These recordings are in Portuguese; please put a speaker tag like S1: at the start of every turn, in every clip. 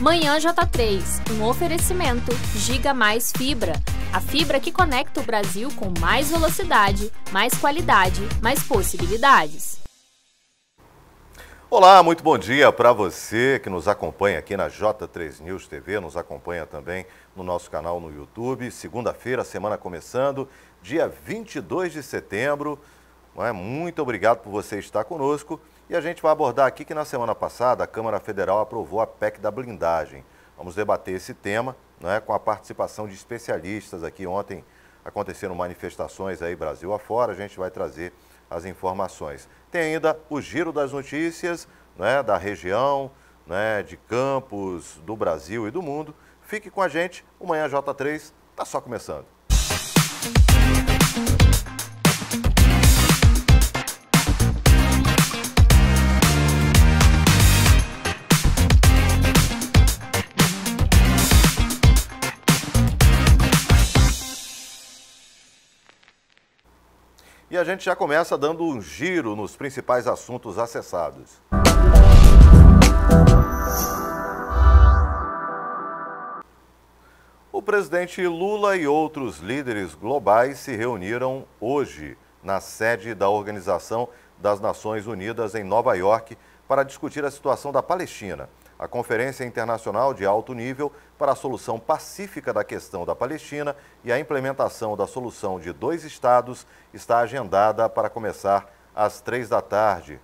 S1: Manhã J3, um oferecimento Giga Mais Fibra. A fibra que conecta o Brasil com mais velocidade, mais qualidade, mais possibilidades.
S2: Olá, muito bom dia para você que nos acompanha aqui na J3 News TV, nos acompanha também no nosso canal no YouTube. Segunda-feira, semana começando, dia 22 de setembro. Muito obrigado por você estar conosco. E a gente vai abordar aqui que na semana passada a Câmara Federal aprovou a PEC da blindagem. Vamos debater esse tema, com a participação de especialistas aqui. Ontem aconteceram manifestações aí Brasil afora, a gente vai trazer as informações. Tem ainda o giro das notícias da região, de Campos, do Brasil e do mundo. Fique com a gente, o Manhã J3 está só começando. E a gente já começa dando um giro nos principais assuntos acessados. O presidente Lula e outros líderes globais se reuniram hoje na sede da Organização das Nações Unidas em Nova York para discutir a situação da Palestina. A Conferência Internacional de Alto Nível para a Solução Pacífica da Questão da Palestina e a implementação da solução de 2 estados está agendada para começar às 3 da tarde,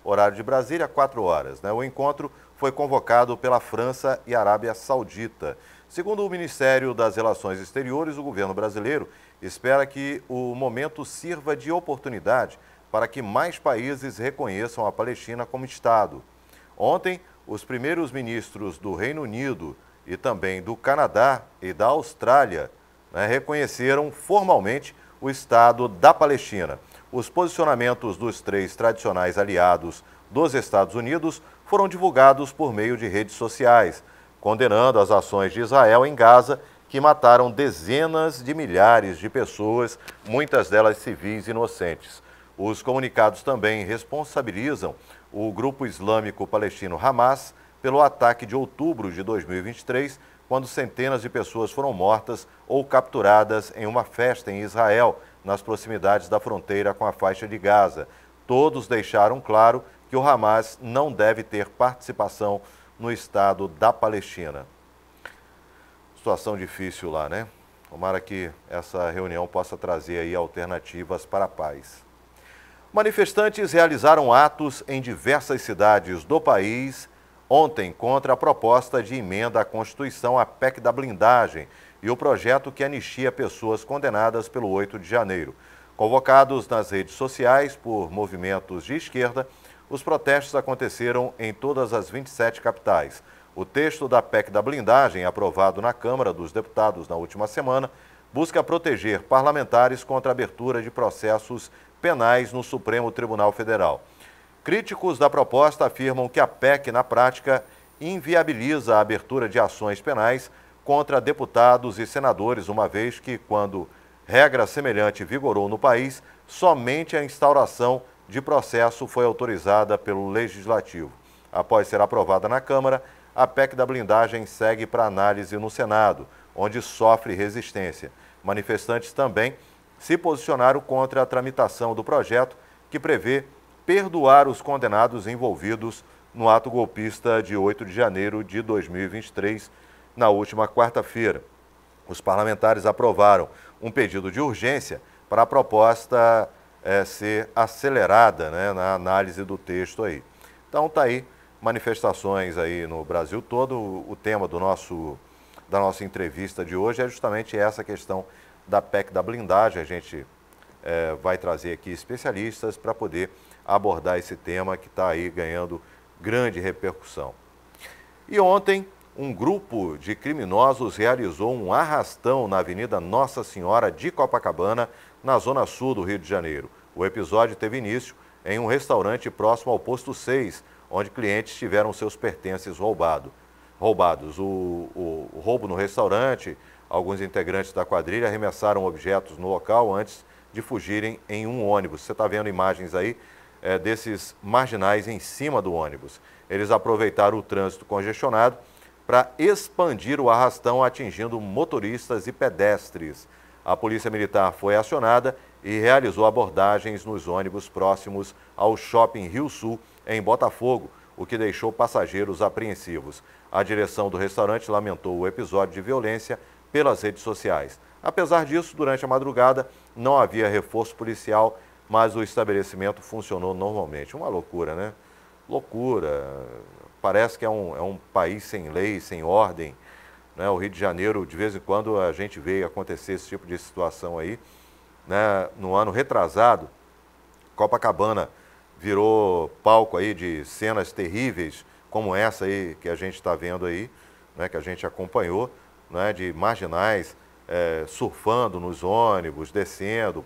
S2: horário de Brasília, 4 horas. O encontro foi convocado pela França e Arábia Saudita. Segundo o Ministério das Relações Exteriores, o governo brasileiro espera que o momento sirva de oportunidade para que mais países reconheçam a Palestina como Estado. Ontem, os primeiros ministros do Reino Unido e também do Canadá e da Austrália reconheceram formalmente o Estado da Palestina. Os posicionamentos dos 3 tradicionais aliados dos Estados Unidos foram divulgados por meio de redes sociais, condenando as ações de Israel em Gaza, que mataram dezenas de milhares de pessoas, muitas delas civis inocentes. Os comunicados também responsabilizam o grupo islâmico palestino Hamas pelo ataque de outubro de 2023, quando centenas de pessoas foram mortas ou capturadas em uma festa em Israel, nas proximidades da fronteira com a faixa de Gaza. Todos deixaram claro que o Hamas não deve ter participação no Estado da Palestina. Situação difícil lá, Tomara que essa reunião possa trazer aí alternativas para a paz. Manifestantes realizaram atos em diversas cidades do país ontem contra a proposta de emenda à Constituição, a PEC da blindagem, e o projeto que anistia pessoas condenadas pelo 8 de janeiro. Convocados nas redes sociais por movimentos de esquerda, os protestos aconteceram em todas as 27 capitais. O texto da PEC da blindagem, aprovado na Câmara dos Deputados na última semana, busca proteger parlamentares contra a abertura de processos penais no Supremo Tribunal Federal. Críticos da proposta afirmam que a PEC, na prática, inviabiliza a abertura de ações penais contra deputados e senadores, uma vez que, quando regra semelhante vigorou no país, somente a instauração de processo foi autorizada pelo Legislativo. Após ser aprovada na Câmara, a PEC da blindagem segue para análise no Senado, onde sofre resistência. Manifestantes também se posicionaram contra a tramitação do projeto que prevê perdoar os condenados envolvidos no ato golpista de 8 de janeiro de 2023, na última quarta-feira. Os parlamentares aprovaram um pedido de urgência para a proposta ser acelerada na análise do texto aí. Então está aí, manifestações aí no Brasil todo. O tema da nossa entrevista de hoje é justamente essa questão da PEC da blindagem. A gente vai trazer aqui especialistas para poder abordar esse tema que está aí ganhando grande repercussão. E ontem, um grupo de criminosos realizou um arrastão na Avenida Nossa Senhora de Copacabana, na zona sul do Rio de Janeiro. O episódio teve início em um restaurante próximo ao Posto 6, onde clientes tiveram seus pertences roubados. O roubo no restaurante, alguns integrantes da quadrilha arremessaram objetos no local antes de fugirem em um ônibus. Você está vendo imagens aí desses marginais em cima do ônibus. Eles aproveitaram o trânsito congestionado para expandir o arrastão, atingindo motoristas e pedestres. A Polícia Militar foi acionada e realizou abordagens nos ônibus próximos ao Shopping Rio Sul, em Botafogo, o que deixou passageiros apreensivos. A direção do restaurante lamentou o episódio de violência pelas redes sociais. Apesar disso, durante a madrugada não havia reforço policial, mas o estabelecimento funcionou normalmente. Uma loucura, né? Loucura. Parece que é um país sem lei, sem ordem, né? O Rio de Janeiro, de vez em quando, a gente vê acontecer esse tipo de situação aí, né? No ano retrasado, Copacabana virou palco aí de cenas terríveis, como essa aí que a gente está vendo aí, né? Que a gente acompanhou, né? De marginais surfando nos ônibus, descendo,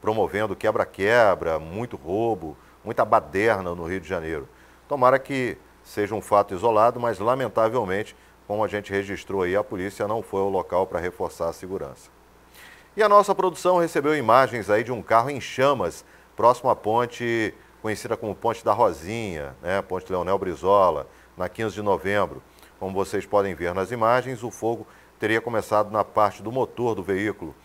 S2: promovendo quebra-quebra, muito roubo, muita baderna no Rio de Janeiro. Tomara que seja um fato isolado, mas lamentavelmente, como a gente registrou aí, a polícia não foi ao local para reforçar a segurança. E a nossa produção recebeu imagens aí de um carro em chamas, próximo à ponte conhecida como Ponte da Rosinha, né? Ponte Leonel Brizola, na 15 de novembro. Como vocês podem ver nas imagens, o fogo teria começado na parte do motor do veículo.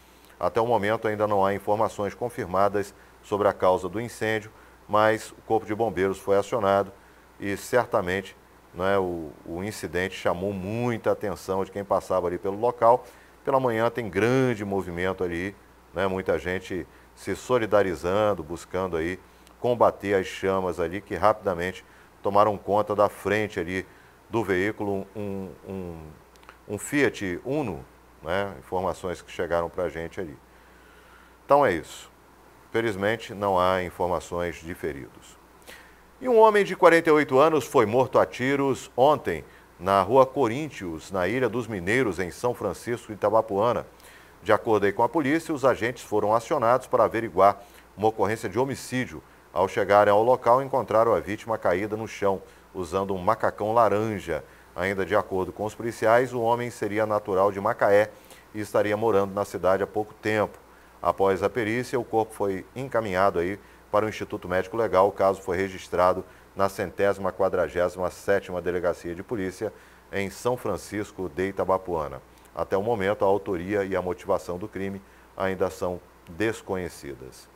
S2: Até o momento ainda não há informações confirmadas sobre a causa do incêndio, mas o Corpo de Bombeiros foi acionado e certamente, né, o incidente chamou muita atenção de quem passava ali pelo local. Pela manhã tem grande movimento ali, né, muita gente se solidarizando, buscando aí combater as chamas ali que rapidamente tomaram conta da frente ali do veículo, um Fiat Uno, né, informações que chegaram para a gente ali. Então é isso. Felizmente não há informações de feridos. E um homem de 48 anos foi morto a tiros ontem na rua Coríntios, na Ilha dos Mineiros, em São Francisco, Itabapoana. De acordo aí com a polícia, os agentes foram acionados para averiguar uma ocorrência de homicídio. Ao chegarem ao local, encontraram a vítima caída no chão, usando um macacão laranja. Ainda de acordo com os policiais, o homem seria natural de Macaé e estaria morando na cidade há pouco tempo. Após a perícia, o corpo foi encaminhado aí para o Instituto Médico Legal. O caso foi registrado na 147ª Delegacia de Polícia em São Francisco de Itabapoana. Até o momento, a autoria e a motivação do crime ainda são desconhecidas.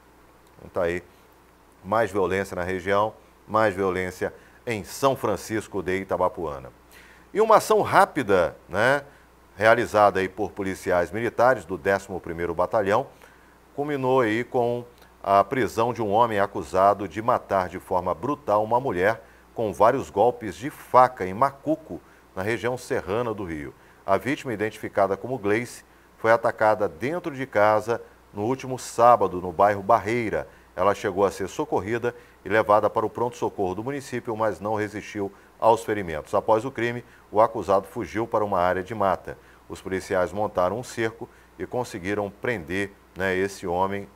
S2: Então tá aí, mais violência na região, mais violência em São Francisco de Itabapoana. E uma ação rápida, né, realizada aí por policiais militares do 11º Batalhão, culminou aí com a prisão de um homem acusado de matar de forma brutal uma mulher com vários golpes de faca em Macuco, na região serrana do Rio. A vítima, identificada como Gleice, foi atacada dentro de casa no último sábado, no bairro Barreira. Ela chegou a ser socorrida e levada para o pronto-socorro do município, mas não resistiu aos ferimentos. Após o crime, o acusado fugiu para uma área de mata. Os policiais montaram um cerco e conseguiram prender, né, esse homem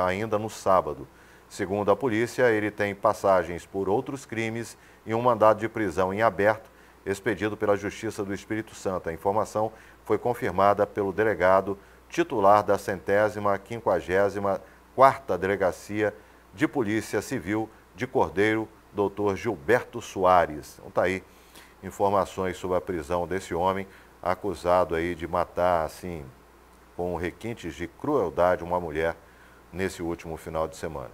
S2: ainda no sábado. Segundo a polícia, ele tem passagens por outros crimes e um mandado de prisão em aberto, expedido pela Justiça do Espírito Santo. A informação foi confirmada pelo delegado titular da 154ª Delegacia de Polícia Civil de Cordeiro, Dr. Gilberto Soares. Então tá aí informações sobre a prisão desse homem, acusado aí de matar, assim, com requintes de crueldade, uma mulher nesse último final de semana.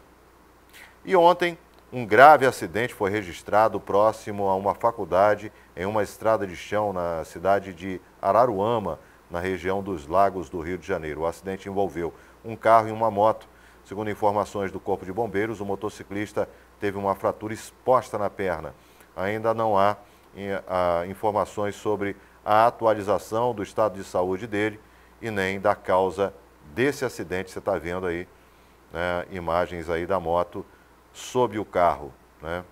S2: E ontem, um grave acidente foi registrado próximo a uma faculdade em uma estrada de chão na cidade de Araruama, na região dos Lagos do Rio de Janeiro. O acidente envolveu um carro e uma moto. Segundo informações do Corpo de Bombeiros, o motociclista teve uma fratura exposta na perna. Ainda não há informações sobre a atualização do estado de saúde dele e nem da causa desse acidente. Você está vendo aí, né, imagens aí da moto sob o carro, né?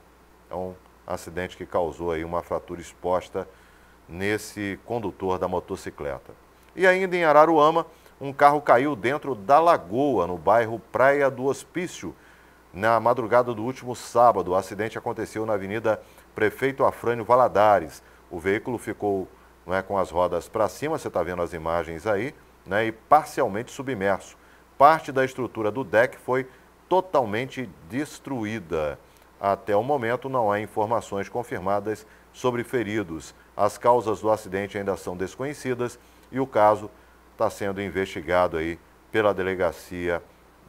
S2: É um acidente que causou aí uma fratura exposta nesse condutor da motocicleta. E ainda em Araruama, um carro caiu dentro da lagoa, no bairro Praia do Hospício, na madrugada do último sábado. O acidente aconteceu na Avenida Prefeito Afrânio Valadares. O veículo ficou, né, com as rodas para cima, você está vendo as imagens aí, né, e parcialmente submerso. Parte da estrutura do deck foi totalmente destruída. Até o momento não há informações confirmadas sobre feridos. As causas do acidente ainda são desconhecidas e o caso está sendo investigado aí pela delegacia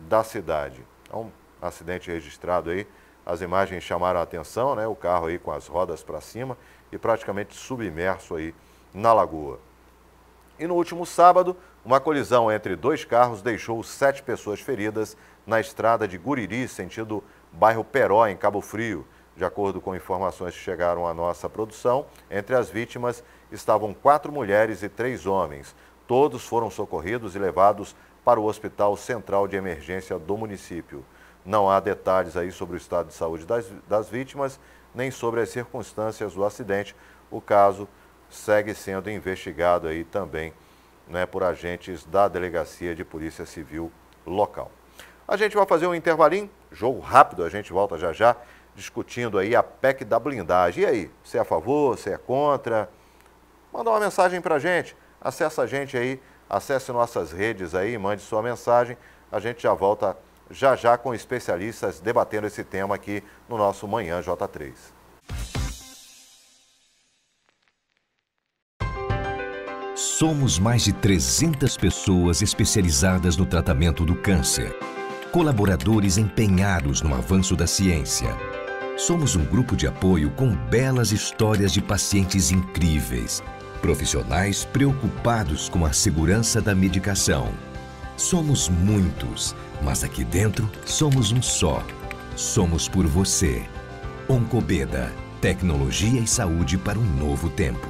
S2: da cidade. É um acidente registrado aí, as imagens chamaram a atenção, né? O carro aí com as rodas para cima e praticamente submerso aí na lagoa. E no último sábado, uma colisão entre dois carros deixou 7 pessoas feridas na estrada de Guriri, sentido bairro Peró, em Cabo Frio. De acordo com informações que chegaram à nossa produção, entre as vítimas estavam 4 mulheres e 3 homens. Todos foram socorridos e levados para o Hospital Central de Emergência do município. Não há detalhes aí sobre o estado de saúde das vítimas, nem sobre as circunstâncias do acidente. O caso segue sendo investigado aí também, né, por agentes da Delegacia de Polícia Civil local. A gente vai fazer um intervalinho, jogo rápido, a gente volta já já, discutindo aí a PEC da blindagem. E aí, você é a favor, você é contra? Manda uma mensagem para a gente, acessa a gente aí, acesse nossas redes aí, mande sua mensagem. A gente já volta já já com especialistas debatendo esse tema aqui no nosso Manhã J3.
S3: Somos mais de 300 pessoas especializadas no tratamento do câncer. Colaboradores empenhados no avanço da ciência. Somos um grupo de apoio com belas histórias de pacientes incríveis. Profissionais preocupados com a segurança da medicação. Somos muitos, mas aqui dentro somos um só. Somos por você. Oncobeda, tecnologia e saúde para um novo tempo.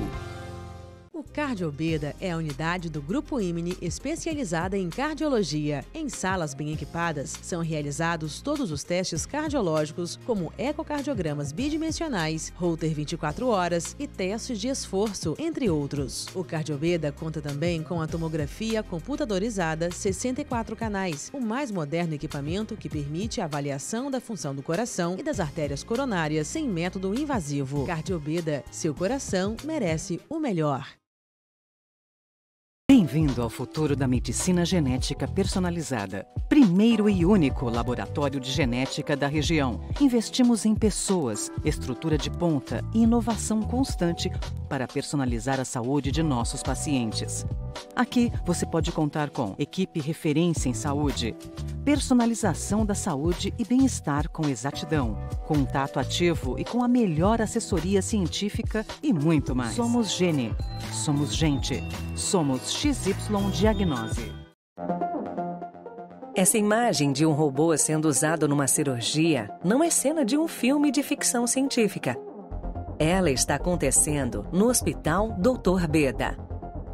S4: O Cardiobeda é a unidade do Grupo Imine especializada em cardiologia. Em salas bem equipadas, são realizados todos os testes cardiológicos, como ecocardiogramas bidimensionais, Holter 24 horas e testes de esforço, entre outros. O Cardiobeda conta também com a tomografia computadorizada 64 canais, o mais moderno equipamento que permite a avaliação da função do coração e das artérias coronárias sem método invasivo. Cardiobeda, seu coração merece o melhor.
S5: Bem-vindo ao futuro da medicina genética personalizada. Primeiro e único laboratório de genética da região. Investimos em pessoas, estrutura de ponta e inovação constante para personalizar a saúde de nossos pacientes. Aqui você pode contar com equipe referência em saúde, personalização da saúde e bem-estar com exatidão, contato ativo e com a melhor assessoria científica e muito mais. Somos Gene, somos gente, somos XY Diagnose.
S6: Essa imagem de um robô sendo usado numa cirurgia não é cena de um filme de ficção científica. Ela está acontecendo no Hospital Dr. Beda,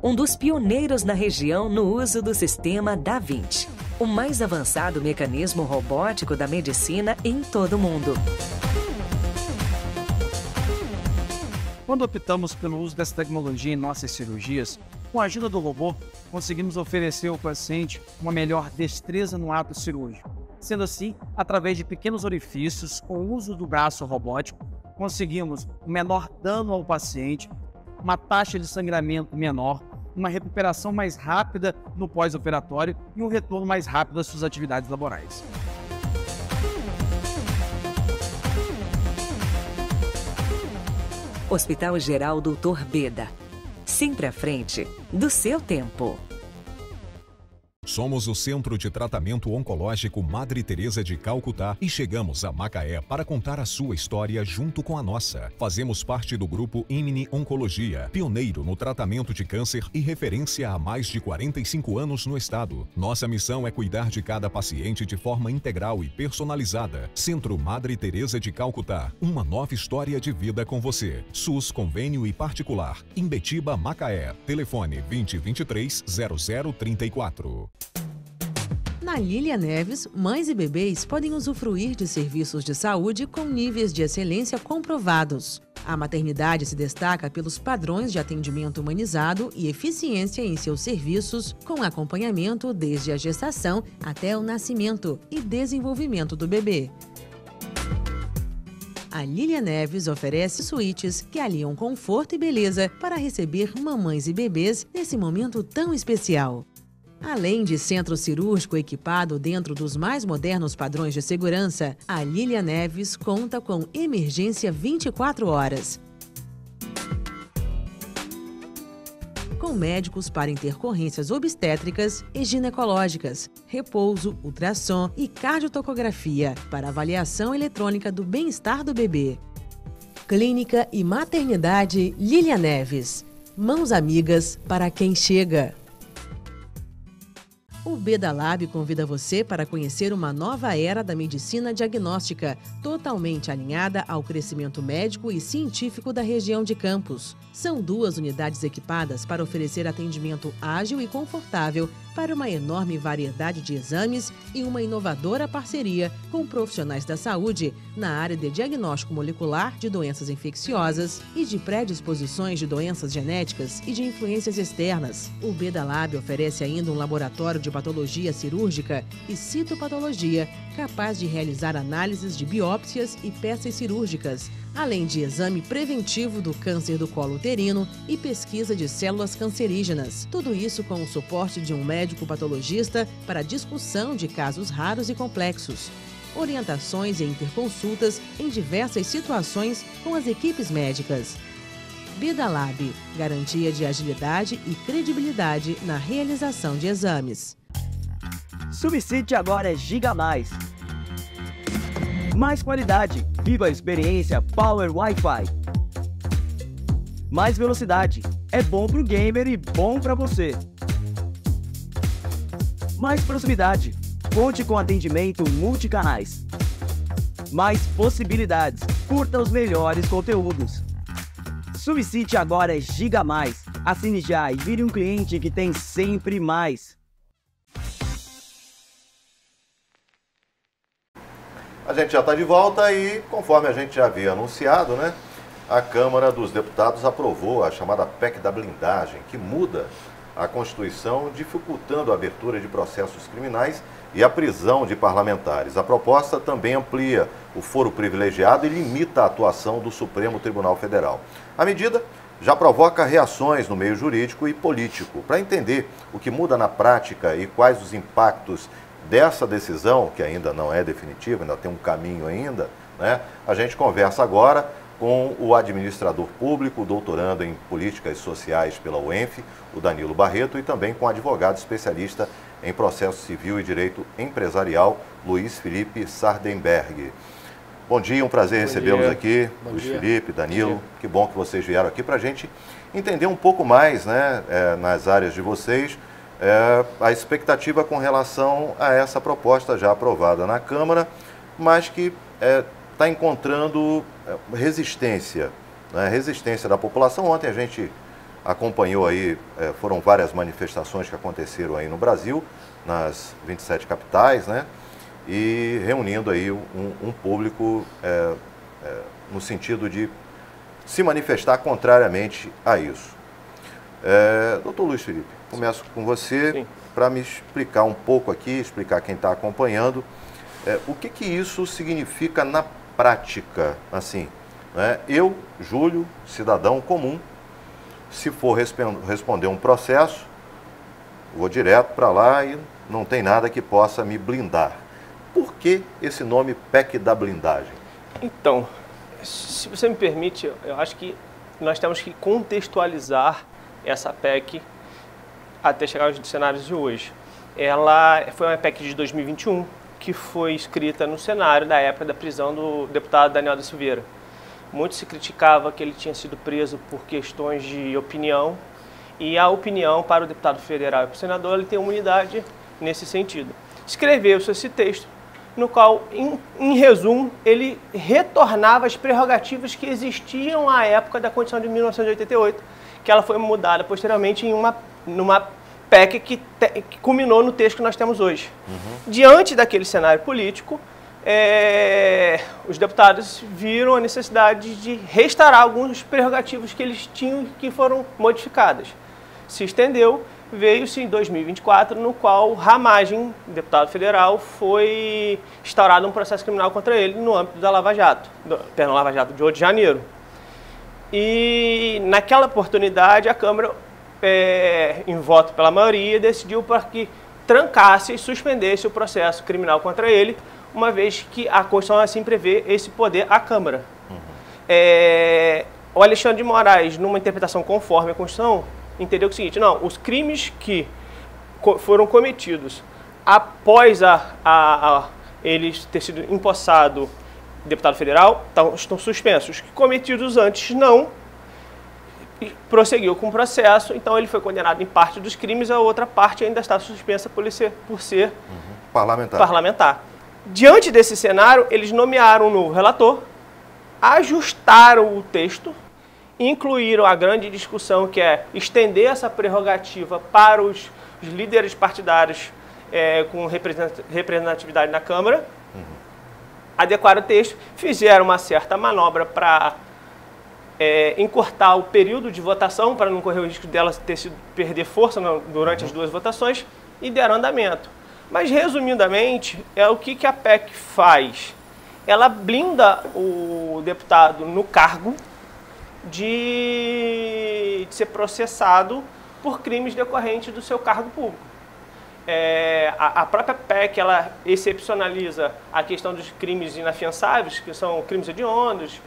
S6: um dos pioneiros na região no uso do sistema Da Vinci, o mais avançado mecanismo robótico da medicina em todo o mundo.
S7: Quando optamos pelo uso dessa tecnologia em nossas cirurgias, com a ajuda do robô, conseguimos oferecer ao paciente uma melhor destreza no ato cirúrgico. Sendo assim, através de pequenos orifícios, com o uso do braço robótico, conseguimos um menor dano ao paciente, uma taxa de sangramento menor, uma recuperação mais rápida no pós-operatório e um retorno mais rápido às suas atividades laborais.
S6: Hospital Geral Dr. Beda. Sempre à frente do seu tempo.
S8: Somos o Centro de Tratamento Oncológico Madre Teresa de Calcutá e chegamos a Macaé para contar a sua história junto com a nossa. Fazemos parte do grupo Imine Oncologia, pioneiro no tratamento de câncer e referência há mais de 45 anos no estado. Nossa missão é cuidar de cada paciente de forma integral e personalizada. Centro Madre Teresa de Calcutá, uma nova história de vida com você. SUS, convênio e particular. Imbetiba, Macaé. Telefone 2023-0034.
S4: Na Lília Neves, mães e bebês podem usufruir de serviços de saúde com níveis de excelência comprovados. A maternidade se destaca pelos padrões de atendimento humanizado e eficiência em seus serviços, com acompanhamento desde a gestação até o nascimento e desenvolvimento do bebê. A Lília Neves oferece suítes que aliam conforto e beleza para receber mamães e bebês nesse momento tão especial. Além de centro cirúrgico equipado dentro dos mais modernos padrões de segurança, a Lília Neves conta com emergência 24 horas. com médicos para intercorrências obstétricas e ginecológicas, repouso, ultrassom e cardiotocografia para avaliação eletrônica do bem-estar do bebê. Clínica e Maternidade Lília Neves. Mãos amigas para quem chega. O Beda Lab convida você para conhecer uma nova era da medicina diagnóstica, totalmente alinhada ao crescimento médico e científico da região de Campos. São 2 unidades equipadas para oferecer atendimento ágil e confortável para uma enorme variedade de exames e uma inovadora parceria com profissionais da saúde na área de diagnóstico molecular de doenças infecciosas e de predisposições de doenças genéticas e de influências externas. O Beda Lab oferece ainda um laboratório de patologia cirúrgica e citopatologia capaz de realizar análises de biópsias e peças cirúrgicas, além de exame preventivo do câncer do colo uterino e pesquisa de células cancerígenas. Tudo isso com o suporte de um médico patologista para discussão de casos raros e complexos. Orientações e interconsultas em diversas situações com as equipes médicas. Beda Lab, garantia de agilidade e credibilidade na realização de exames.
S9: Subsídio agora é Giga Mais. Mais qualidade, viva a experiência Power Wi-Fi. Mais velocidade, é bom pro gamer e bom pra você. Mais proximidade, conte com atendimento multicanais. Mais possibilidades, curta os melhores conteúdos. Subsídio agora é Giga Mais. Assine já e vire um cliente que tem sempre mais.
S2: A gente já está de volta e, conforme a gente já havia anunciado, né, a Câmara dos Deputados aprovou a chamada PEC da blindagem, que muda a Constituição, dificultando a abertura de processos criminais e a prisão de parlamentares. A proposta também amplia o foro privilegiado e limita a atuação do Supremo Tribunal Federal. A medida já provoca reações no meio jurídico e político. Para entender o que muda na prática e quais os impactos dessa decisão, que ainda não é definitiva, ainda tem um caminho ainda, né? A gente conversa agora com o administrador público, doutorando em políticas sociais pela UENF, o Danilo Barreto, e também com o advogado especialista em processo civil e direito empresarial, Luiz Felipe Sardenberg. Bom dia, um prazer recebê-los aqui, Luiz Felipe, Danilo, que bom que vocês vieram aqui para a gente entender um pouco mais, né, nas áreas de vocês, a expectativa com relação a essa proposta já aprovada na Câmara, mas que está encontrando resistência, né? Resistência da população. Ontem a gente acompanhou aí, foram várias manifestações que aconteceram aí no Brasil, nas 27 capitais, né? E reunindo aí um público no sentido de se manifestar contrariamente a isso. Doutor Luiz Felipe, começo com você para me explicar um pouco aqui, explicar quem está acompanhando, o que isso significa na prática, assim, né? Eu, Júlio, cidadão comum, se for responder um processo, vou direto para lá e não tem nada que possa me blindar. Por que esse nome PEC da blindagem?
S10: Então, se você me permite, eu acho que nós temos que contextualizar essa PEC até chegar aos cenários de hoje. Ela foi uma PEC de 2021, que foi escrita no cenário da época da prisão do deputado Daniel da Silveira. Muito se criticava que ele tinha sido preso por questões de opinião, e a opinião para o deputado federal e para o senador, ele tem imunidade nesse sentido. Escreveu-se esse texto, no qual, em resumo, ele retornava as prerrogativas que existiam à época da Constituição de 1988, que ela foi mudada posteriormente numa PEC que culminou no texto que nós temos hoje. Diante daquele cenário político, os deputados viram a necessidade de restaurar alguns prerrogativos que eles tinham que foram modificadas. Se estendeu, veio-se em 2024, no qual Ramagem, deputado federal, foi instaurado um processo criminal contra ele no âmbito da Lava Jato, Lava Jato de 8 de janeiro. E naquela oportunidade a Câmara, em voto pela maioria, decidiu para que trancasse e suspendesse o processo criminal contra ele, uma vez que a Constituição assim prevê esse poder à Câmara. O Alexandre de Moraes, numa interpretação conforme a Constituição, entendeu o seguinte, não, os crimes que foram cometidos após eles ter sido empossado deputado federal, estão suspensos. Os cometidos antes não, e prosseguiu com o processo, então ele foi condenado em parte dos crimes, a outra parte ainda está suspensa por ser parlamentar. Diante desse cenário, eles nomearam um novo relator, ajustaram o texto, incluíram a grande discussão que é estender essa prerrogativa para os líderes partidários com representatividade na Câmara, adequaram o texto, fizeram uma certa manobra para encurtar o período de votação, para não correr o risco dela perder força durante as duas votações, e deram andamento. Mas, resumidamente, o que a PEC faz? Ela blinda o deputado no cargo de ser processado por crimes decorrentes do seu cargo público. A própria PEC, ela excepcionaliza a questão dos crimes inafiançáveis, que são crimes hediondos,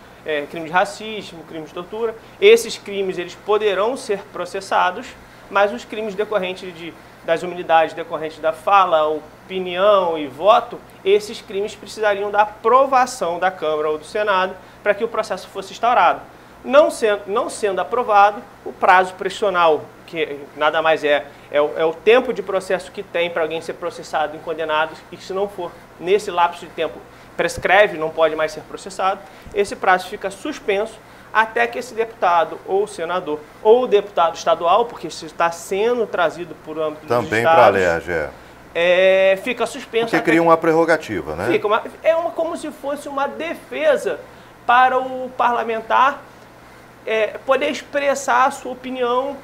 S10: crimes de racismo, crimes de tortura. Esses crimes eles poderão ser processados, mas os crimes decorrentes das imunidades decorrentes da fala, opinião e voto, esses crimes precisariam da aprovação da Câmara ou do Senado para que o processo fosse instaurado. Não sendo aprovado, o prazo prescricional, que nada mais é o tempo de processo que tem para alguém ser processado e condenado, e que se não for nesse lapso de tempo prescreve, não pode mais ser processado, esse prazo fica suspenso até que esse deputado ou senador ou deputado estadual, porque isso está sendo trazido por âmbito dos estados.
S2: Também para a LERJ.
S10: Fica suspenso.
S2: Porque cria uma prerrogativa, né?
S10: Como se fosse uma defesa para o parlamentar poder expressar a sua opinião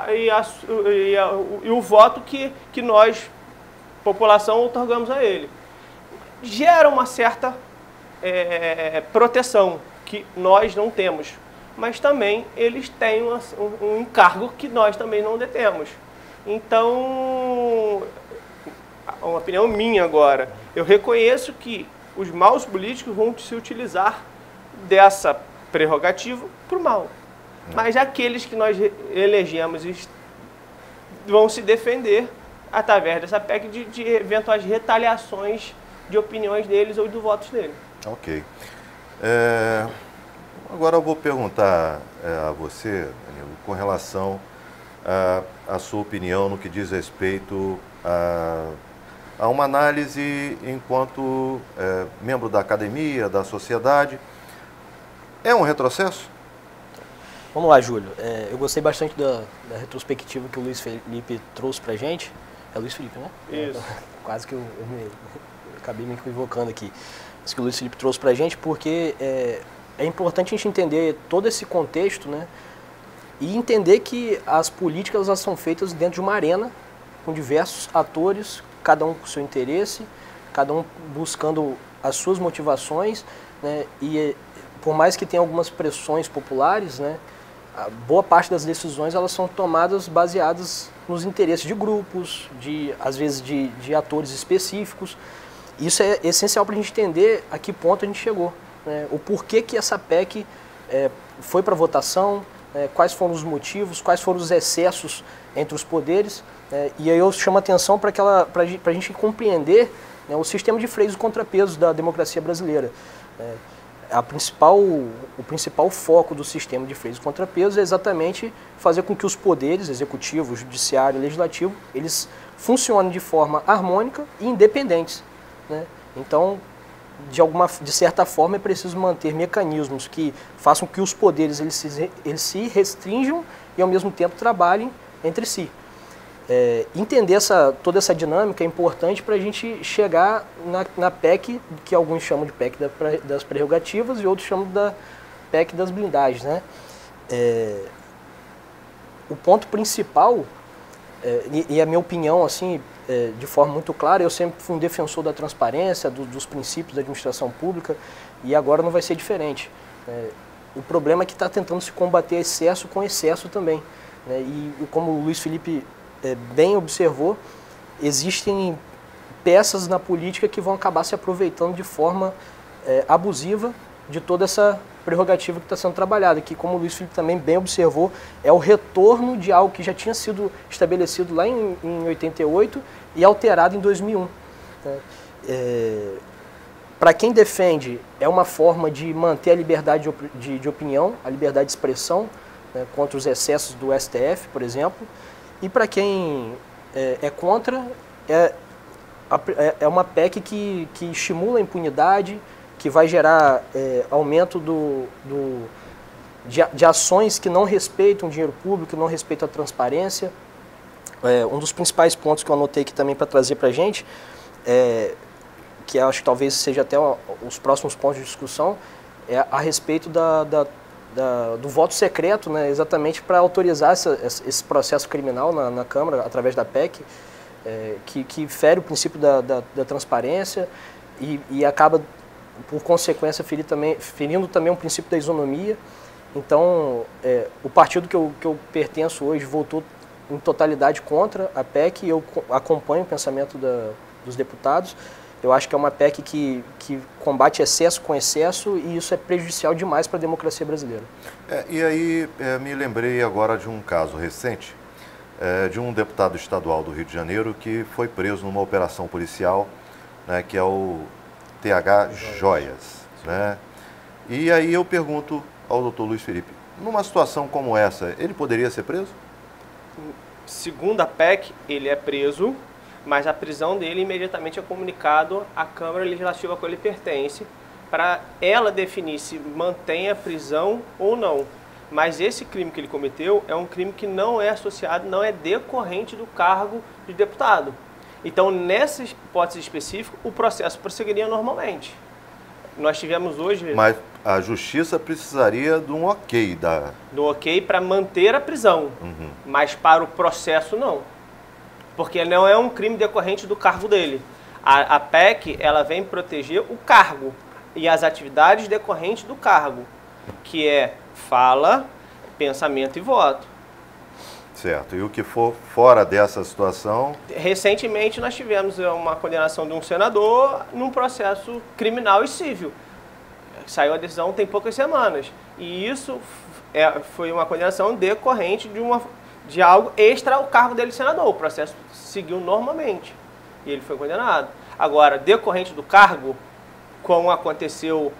S10: e o voto que nós, população, otorgamos a ele. Gera uma certa proteção que nós não temos, mas também eles têm um encargo que nós também não detemos. Então, uma opinião minha agora, eu reconheço que os maus políticos vão se utilizar dessa prerrogativa para o mal. Mas aqueles que nós elegemos vão se defender através dessa PEC de eventuais retaliações de opiniões deles ou de votos deles.
S2: Ok. Agora eu vou perguntar a você, Danilo, com relação à sua opinião no que diz respeito a uma análise enquanto membro da academia, da sociedade. É um retrocesso?
S11: Vamos lá, Júlio. Eu gostei bastante da retrospectiva que o Luiz Felipe trouxe pra gente. É Luiz Felipe, né?
S10: Isso.
S11: Quase que eu acabei me equivocando aqui. Isso que o Luiz Felipe trouxe pra gente, porque é importante a gente entender todo esse contexto, né? E entender que as políticas elas são feitas dentro de uma arena, com diversos atores, cada um com seu interesse, cada um buscando as suas motivações, né? E por mais que tenha algumas pressões populares, né? A boa parte das decisões elas são tomadas baseadas nos interesses de grupos, às vezes de atores específicos. Isso é essencial para a gente entender a que ponto a gente chegou, né? O porquê que essa PEC foi para votação, quais foram os motivos, quais foram os excessos entre os poderes, e aí eu chamo a atenção para a gente compreender, né, o sistema de freios e contrapesos da democracia brasileira. O principal foco do sistema de freios e contrapesos é exatamente fazer com que os poderes, executivo, judiciário e legislativo, eles funcionem de forma harmônica e independentes, né? Então, de certa forma, é preciso manter mecanismos que façam que os poderes eles se restringam e, ao mesmo tempo, trabalhem entre si. Entender toda essa dinâmica é importante para a gente chegar na PEC, que alguns chamam de PEC das prerrogativas e outros chamam da PEC das blindagens, né? O ponto principal, e a minha opinião, assim, de forma muito clara, eu sempre fui um defensor da transparência, dos princípios da administração pública, e agora não vai ser diferente. O problema é que está tentando se combater excesso com excesso também, né? E como o Luiz Felipe bem observou, existem peças na política que vão acabar se aproveitando de forma abusiva de toda essa prerrogativa que está sendo trabalhada, que, como o Luiz Felipe também bem observou, é o retorno de algo que já tinha sido estabelecido lá em 88 e alterado em 2001. Para quem defende, é uma forma de manter a liberdade de opinião, a liberdade de expressão, né, contra os excessos do STF, por exemplo. E para quem é contra, é uma PEC que estimula a impunidade, que vai gerar aumento de ações que não respeitam o dinheiro público, que não respeitam a transparência. Um dos principais pontos que eu anotei aqui também para trazer para a gente, que eu acho que talvez seja até os próximos pontos de discussão, é a respeito do voto secreto, né, exatamente para autorizar esse processo criminal na Câmara, através da PEC, que fere o princípio da transparência e acaba, por consequência, ferindo também o princípio da isonomia. Então, o partido que eu pertenço hoje votou em totalidade contra a PEC e eu acompanho o pensamento dos deputados. Eu acho que é uma PEC que combate excesso com excesso e isso é prejudicial demais para a democracia brasileira.
S2: E aí, me lembrei agora de um caso recente, de um deputado estadual do Rio de Janeiro que foi preso numa operação policial, né, que é o TH Joias. Né? E aí eu pergunto ao doutor Luiz Felipe, numa situação como essa, ele poderia ser preso?
S10: Segundo a PEC, ele é preso, mas a prisão dele imediatamente é comunicado à Câmara Legislativa a qual ele pertence, para ela definir se mantém a prisão ou não. Mas esse crime que ele cometeu é um crime que não é associado, não é decorrente do cargo de deputado. Então, nessa hipótese específica, o processo prosseguiria normalmente. Nós tivemos hoje...
S2: Mas a Justiça precisaria de um ok
S10: do ok para manter a prisão, mas para o processo não. Porque não é um crime decorrente do cargo dele. A PEC, ela vem proteger o cargo e as atividades decorrentes do cargo, que é fala, pensamento e voto.
S2: Certo. E o que for fora dessa situação...
S10: Recentemente nós tivemos uma condenação de um senador num processo criminal e civil. Saiu a decisão tem poucas semanas. E isso foi uma condenação decorrente de algo extra ao cargo dele de senador. O processo seguiu normalmente e ele foi condenado. Agora, decorrente do cargo, como aconteceu,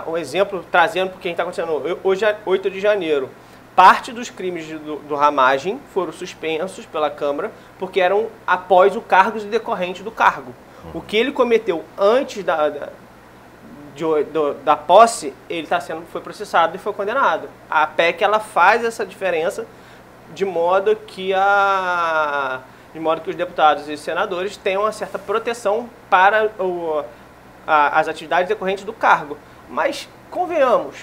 S10: um exemplo trazendo para quem está acontecendo hoje, é 8 de janeiro, parte dos crimes do Ramagem foram suspensos pela Câmara porque eram após o cargo e decorrente do cargo. O que ele cometeu antes da posse, ele foi processado e foi condenado. A PEC, ela faz essa diferença de modo que os deputados e senadores tenham uma certa proteção para as atividades decorrentes do cargo. Mas, convenhamos,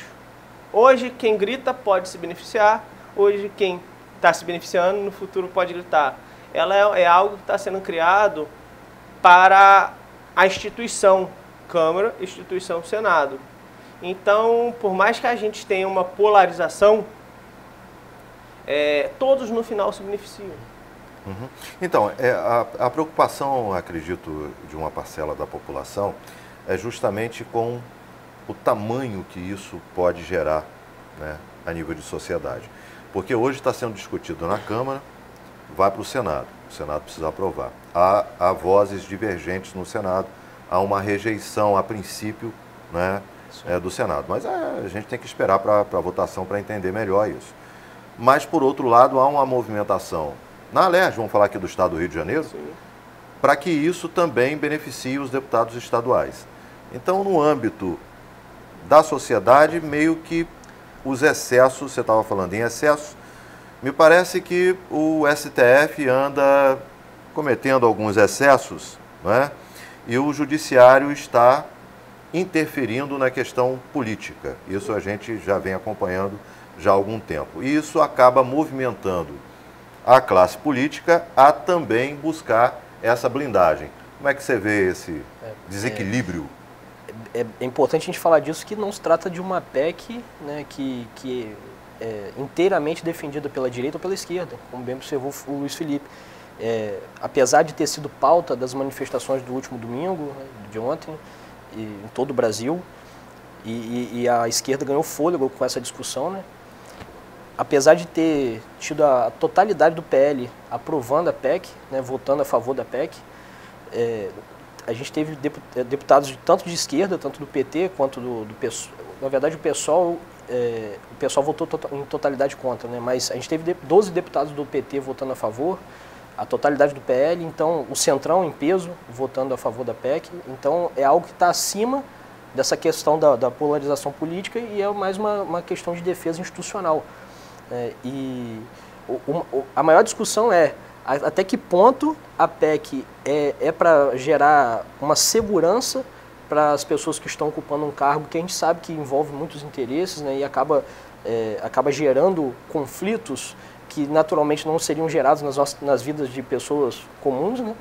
S10: hoje quem grita pode se beneficiar, hoje quem está se beneficiando no futuro pode gritar. Ela é algo que está sendo criado para a instituição Câmara, instituição Senado. Então, por mais que a gente tenha uma polarização, todos no final se beneficiam.
S2: Então, a preocupação, acredito, de uma parcela da população é justamente com o tamanho que isso pode gerar, né, a nível de sociedade. Porque hoje está sendo discutido na Câmara, vai para o Senado precisa aprovar. Há vozes divergentes no Senado, há uma rejeição a princípio, né, do Senado. Mas a gente tem que esperar para a votação para entender melhor isso. Mas, por outro lado, há uma movimentação na Alerj, vamos falar aqui do Estado do Rio de Janeiro, para que isso também beneficie os deputados estaduais. Então, no âmbito da sociedade, meio que os excessos, você estava falando em excessos, me parece que o STF anda cometendo alguns excessos, não é? E o judiciário está interferindo na questão política. Isso a gente já vem acompanhando já há algum tempo. E isso acaba movimentando a classe política a também buscar essa blindagem. Como é que você vê esse desequilíbrio?
S11: É importante a gente falar disso, que não se trata de uma PEC, né, que é inteiramente defendida pela direita ou pela esquerda, como bem observou o Luiz Felipe. Apesar de ter sido pauta das manifestações do último domingo, né, de ontem, em todo o Brasil, E a esquerda ganhou fôlego com essa discussão, né? Apesar de ter tido a totalidade do PL aprovando a PEC, né, votando a favor da PEC, a gente teve deputados tanto de esquerda, tanto do PT, quanto do PSOL. Na verdade, o PSOL votou em totalidade contra, né? Mas a gente teve 12 deputados do PT votando a favor, a totalidade do PL, então o Centrão em peso votando a favor da PEC. Então é algo que está acima dessa questão da polarização política e é mais uma questão de defesa institucional. A maior discussão é até que ponto a PEC é para gerar uma segurança para as pessoas que estão ocupando um cargo que a gente sabe que envolve muitos interesses, né, e acaba gerando conflitos que naturalmente não seriam gerados nas vidas de pessoas comuns, né,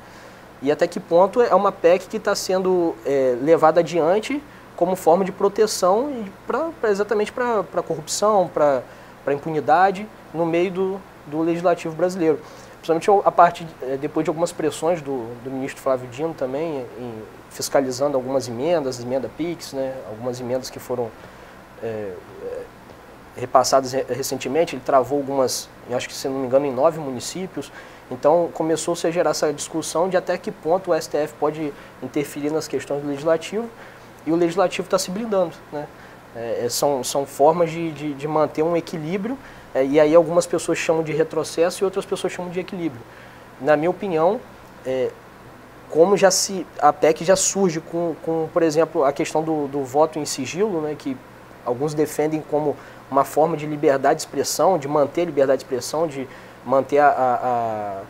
S11: e até que ponto é uma PEC que está sendo levada adiante como forma de proteção e exatamente para a corrupção, para a impunidade no meio do legislativo brasileiro. Principalmente depois de algumas pressões do ministro Flávio Dino também, fiscalizando algumas emendas, emenda PIX, né, algumas emendas que foram repassadas recentemente. Ele travou algumas, acho que se não me engano, em 9 municípios. Então começou-se a gerar essa discussão de até que ponto o STF pode interferir nas questões do legislativo, e o legislativo está se blindando, né? São formas de manter um equilíbrio, e aí algumas pessoas chamam de retrocesso e outras pessoas chamam de equilíbrio. Na minha opinião, como a PEC já surge com, por exemplo, a questão do voto em sigilo, né, que alguns defendem como uma forma de liberdade de expressão, de manter a liberdade de expressão, de manter a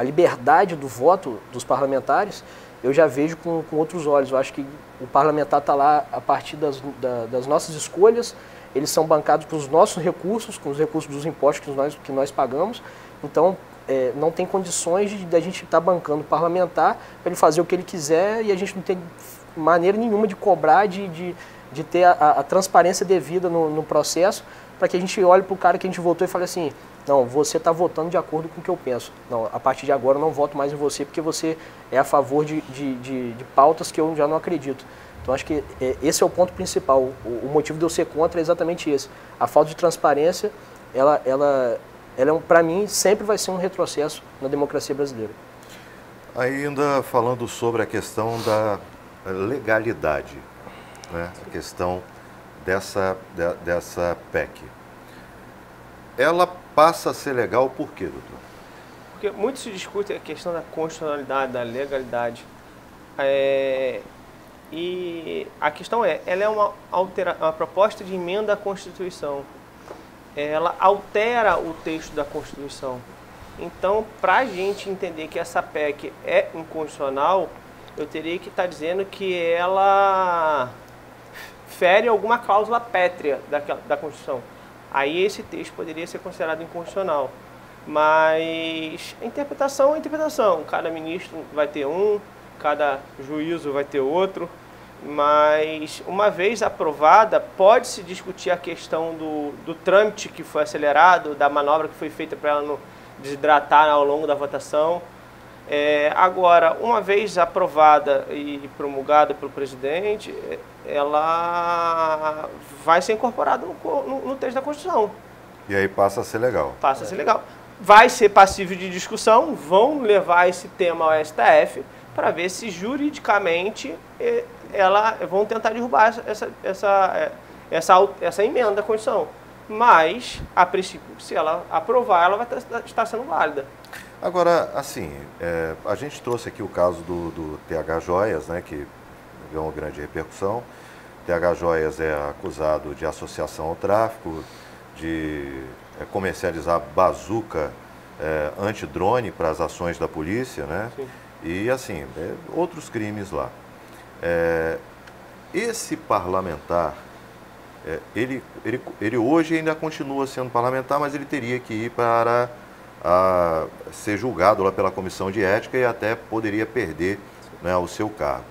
S11: liberdade do voto dos parlamentares, eu já vejo com outros olhos. Eu acho que o parlamentar está lá a partir das nossas escolhas, eles são bancados com os nossos recursos, com os recursos dos impostos que nós pagamos. Então, não tem condições de a gente estar bancando o parlamentar para ele fazer o que ele quiser, e a gente não tem maneira nenhuma de cobrar, de ter a transparência devida no processo, para que a gente olhe para o cara que a gente votou e fale assim: não, você está votando de acordo com o que eu penso. Não, a partir de agora eu não voto mais em você porque você é a favor de pautas que eu já não acredito. Então acho que esse é o ponto principal. O motivo de eu ser contra é exatamente esse. A falta de transparência, ela para mim, sempre vai ser um retrocesso na democracia brasileira.
S2: Ainda falando sobre a questão da legalidade, né? A questão dessa PEC. Ela passa a ser legal por quê, doutor?
S10: Porque muito se discute a questão da constitucionalidade, da legalidade. E a questão ela é uma proposta de emenda à Constituição. Ela altera o texto da Constituição. Então, para a gente entender que essa PEC é inconstitucional, eu teria que estar dizendo que ela fere alguma cláusula pétrea da Constituição. Aí esse texto poderia ser considerado inconstitucional. Mas a interpretação é interpretação. Cada ministro vai ter cada juízo vai ter outro. Mas, uma vez aprovada, pode-se discutir a questão do trâmite que foi acelerado, da manobra que foi feita para ela não desidratar ao longo da votação. Agora, uma vez aprovada e promulgada pelo presidente, ela vai ser incorporada no texto da Constituição.
S2: E aí passa a ser legal.
S10: Passa a ser legal. Vai ser passível de discussão, vão levar esse tema ao STF para ver se juridicamente vão tentar derrubar essa emenda da Constituição. Mas, a princípio, se ela aprovar, ela vai estar sendo válida.
S2: Agora, assim, a gente trouxe aqui o caso do TH Joias, né, que ganhou uma grande repercussão. TH Joias é acusado de associação ao tráfico, de comercializar bazuca antidrone para as ações da polícia, né? Sim. E, assim, outros crimes lá. Esse parlamentar, ele hoje ainda continua sendo parlamentar, mas ele teria que ir para ser julgado lá pela Comissão de Ética e até poderia perder, né, o seu cargo.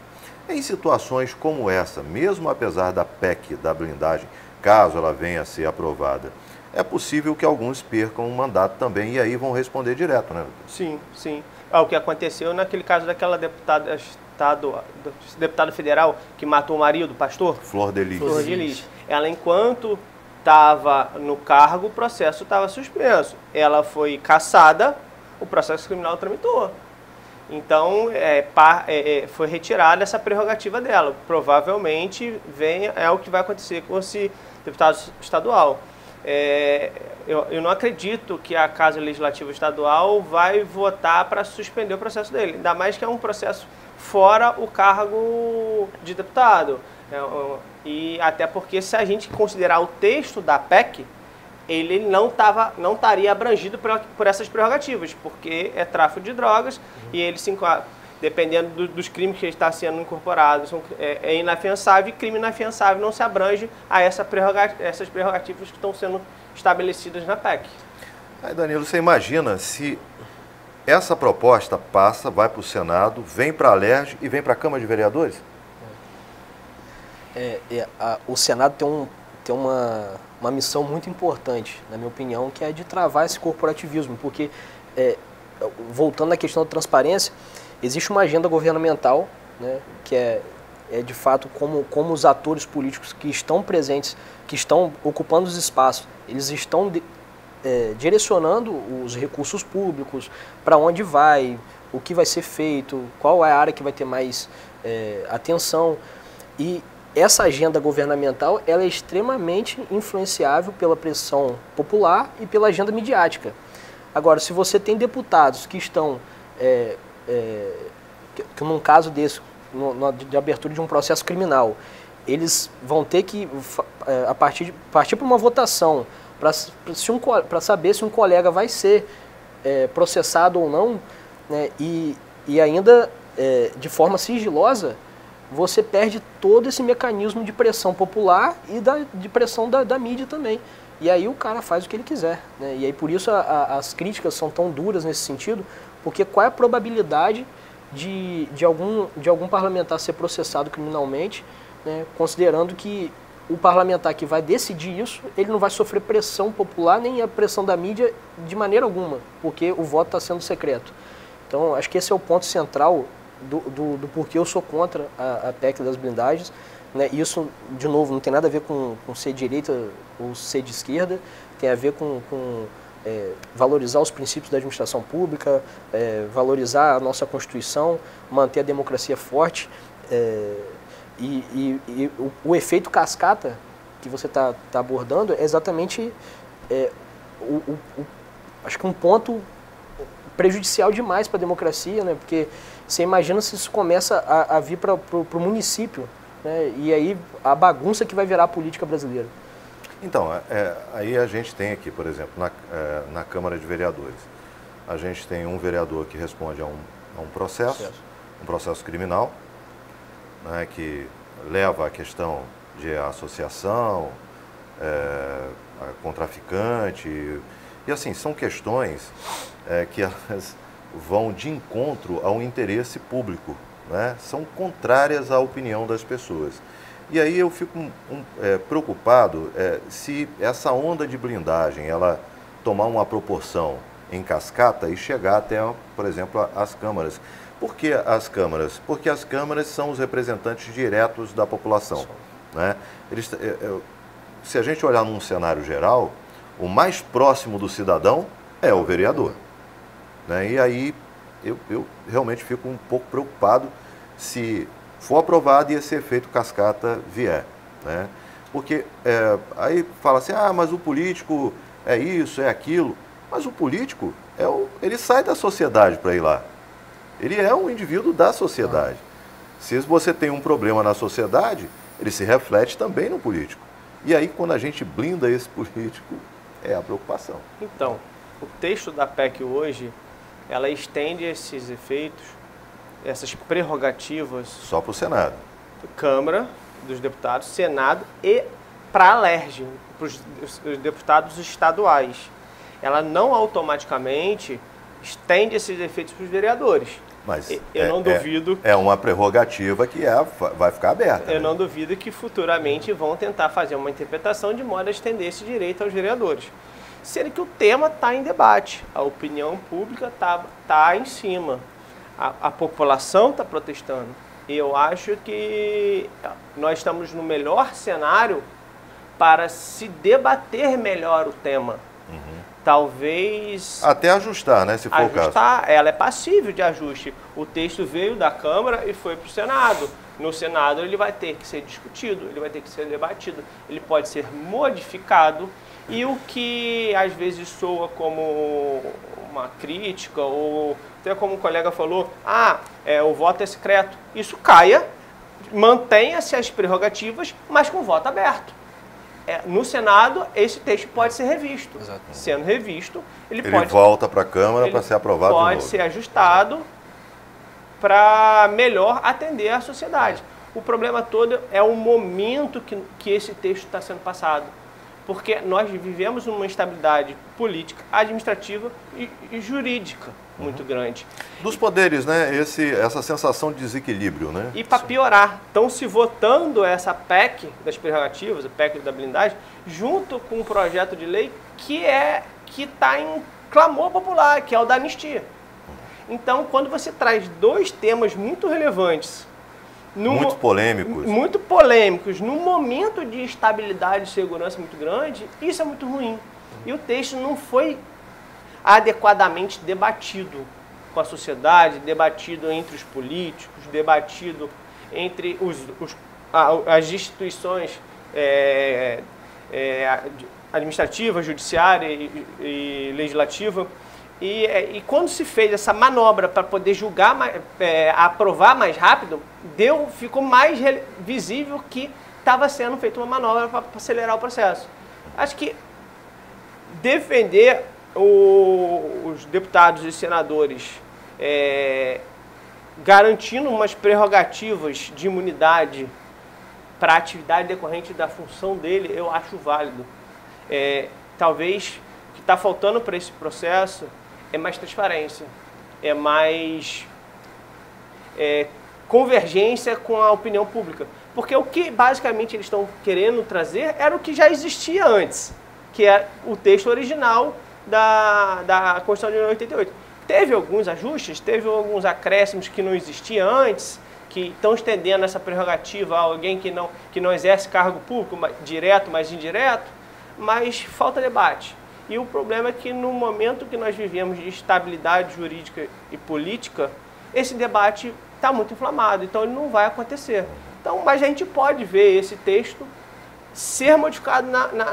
S2: Em situações como essa, mesmo apesar da PEC, da blindagem, caso ela venha a ser aprovada, é possível que alguns percam o mandato também e aí vão responder direto, né?
S10: Sim, sim. O que aconteceu naquele caso daquela deputada deputado federal que matou o marido, o pastor?
S2: Flor de Lis.
S10: Flor de Lis. Ela, enquanto estava no cargo, o processo estava suspenso. Ela foi cassada, o processo criminal tramitou. Então, foi retirada essa prerrogativa dela. Provavelmente é o que vai acontecer com esse deputado estadual. Eu não acredito que a Casa Legislativa Estadual vai votar para suspender o processo dele. Ainda mais que é um processo fora o cargo de deputado. E até porque, se a gente considerar o texto da PEC, ele não estaria abrangido por essas prerrogativas, porque é tráfico de drogas e ele dependendo dos crimes que está sendo incorporados, é inafiançável, e crime inafiançável não se abrange a essas prerrogativas que estão sendo estabelecidas na PEC.
S2: Aí, Danilo, você imagina se essa proposta passa, vai para o Senado, vem para a LERJ e vem para a Câmara de Vereadores?
S11: O Senado tem uma missão muito importante, na minha opinião, que é de travar esse corporativismo, porque, voltando à questão da transparência, existe uma agenda governamental, né, que é de fato como os atores políticos que estão presentes, que estão ocupando os espaços, eles estão direcionando os recursos públicos, para onde vai, o que vai ser feito, qual é a área que vai ter mais atenção. E essa agenda governamental ela é extremamente influenciável pela pressão popular e pela agenda midiática. Agora, se você tem deputados que estão, que num caso desse, de abertura de um processo criminal, eles vão ter que, partir para uma votação para saber se um colega vai ser processado ou não, né, e ainda de forma sigilosa, você perde todo esse mecanismo de pressão popular e de pressão da mídia também. E aí o cara faz o que ele quiser, né? E aí por isso as críticas são tão duras nesse sentido, porque qual é a probabilidade de algum parlamentar ser processado criminalmente, né, considerando que o parlamentar que vai decidir isso, ele não vai sofrer pressão popular nem a pressão da mídia de maneira alguma, porque o voto está sendo secreto. Então, acho que esse é o ponto central do porquê eu sou contra a PEC das blindagens, né? Isso, de novo, não tem nada a ver com ser de direita ou ser de esquerda, tem a ver com valorizar os princípios da administração pública, valorizar a nossa Constituição, manter a democracia forte, e o efeito cascata que você está abordando é exatamente acho que um ponto prejudicial demais para a democracia, né? Porque você imagina se isso começa a vir para o município, né? E aí a bagunça que vai virar a política brasileira.
S2: Então, aí a gente tem aqui, por exemplo, na Câmara de Vereadores, a gente tem um vereador que responde a um processo criminal, né, que leva à questão de associação com traficante, e assim, são questões que elas vão de encontro ao interesse público, né? São contrárias à opinião das pessoas. E aí eu fico preocupado se essa onda de blindagem ela tomar uma proporção em cascata e chegar até, por exemplo, as câmaras. Por que as câmaras? Porque as câmaras são os representantes diretos da população, né? Se a gente olhar num cenário geral, o mais próximo do cidadão é o vereador, né? E aí eu realmente fico um pouco preocupado se for aprovado e esse efeito cascata vier, né? Porque aí fala assim, mas o político é isso, é aquilo, mas o político, ele sai da sociedade para ir lá. Ele é um indivíduo da sociedade. Se você tem um problema na sociedade, ele se reflete também no político. E aí, quando a gente blinda esse político, é a preocupação.
S10: Então, o texto da PEC hoje, ela estende esses efeitos, essas prerrogativas...
S2: Só para o Senado.
S10: Câmara dos Deputados, Senado e para a LERJ, para os deputados estaduais. Ela não automaticamente estende esses efeitos para os vereadores.
S2: Mas
S10: eu não duvido...
S2: É uma prerrogativa que vai ficar aberta.
S10: Eu não duvido que futuramente vão tentar fazer uma interpretação de modo a estender esse direito aos vereadores. Sendo que o tema está em debate, a opinião pública está em cima, a população está protestando. Eu acho que nós estamos no melhor cenário para se debater melhor o tema. Talvez...
S2: Até ajustar, né, se for o caso.
S10: Ela é passível de ajuste. O texto veio da Câmara e foi para o Senado. No Senado ele vai ter que ser discutido, ele vai ter que ser debatido, ele pode ser modificado. E o que às vezes soa como uma crítica, ou até como um colega falou, o voto é secreto. Isso caia, mantenha-se as prerrogativas, mas com voto aberto. No Senado, esse texto pode ser revisto. Exato. Sendo revisto, ele
S2: volta para a Câmara para ser aprovado de novo.
S10: Pode ser ajustado para melhor atender a sociedade. O problema todo é o momento que esse texto está sendo passado. Porque nós vivemos uma instabilidade política, administrativa e jurídica muito grande.
S2: Dos poderes, né? Essa sensação de desequilíbrio, né?
S10: E para piorar, estão se votando essa PEC das prerrogativas, a PEC da blindagem, junto com um projeto de lei que está em clamor popular, que é o da anistia. Então, quando você traz dois temas muito relevantes,
S2: muito polêmicos.
S10: Muito polêmicos, num momento de instabilidade e segurança muito grande, isso é muito ruim. E o texto não foi adequadamente debatido com a sociedade, debatido entre os políticos, debatido entre as instituições administrativa, judiciária e legislativa. E quando se fez essa manobra para poder julgar, aprovar mais rápido, ficou mais visível que estava sendo feita uma manobra para acelerar o processo. Acho que defender os deputados e senadores garantindo umas prerrogativas de imunidade para a atividade decorrente da função dele, eu acho válido. Talvez o que está faltando para esse processo é mais transparência, é mais convergência com a opinião pública. Porque o que basicamente eles estão querendo trazer era o que já existia antes, que é o texto original da Constituição de 88. Teve alguns ajustes, teve alguns acréscimos que não existiam antes, que estão estendendo essa prerrogativa a alguém que não exerce cargo público, direto, mas indireto, mas falta debate. E o problema é que no momento que nós vivemos de estabilidade jurídica e política, esse debate está muito inflamado, então ele não vai acontecer. Então, mas a gente pode ver esse texto ser modificado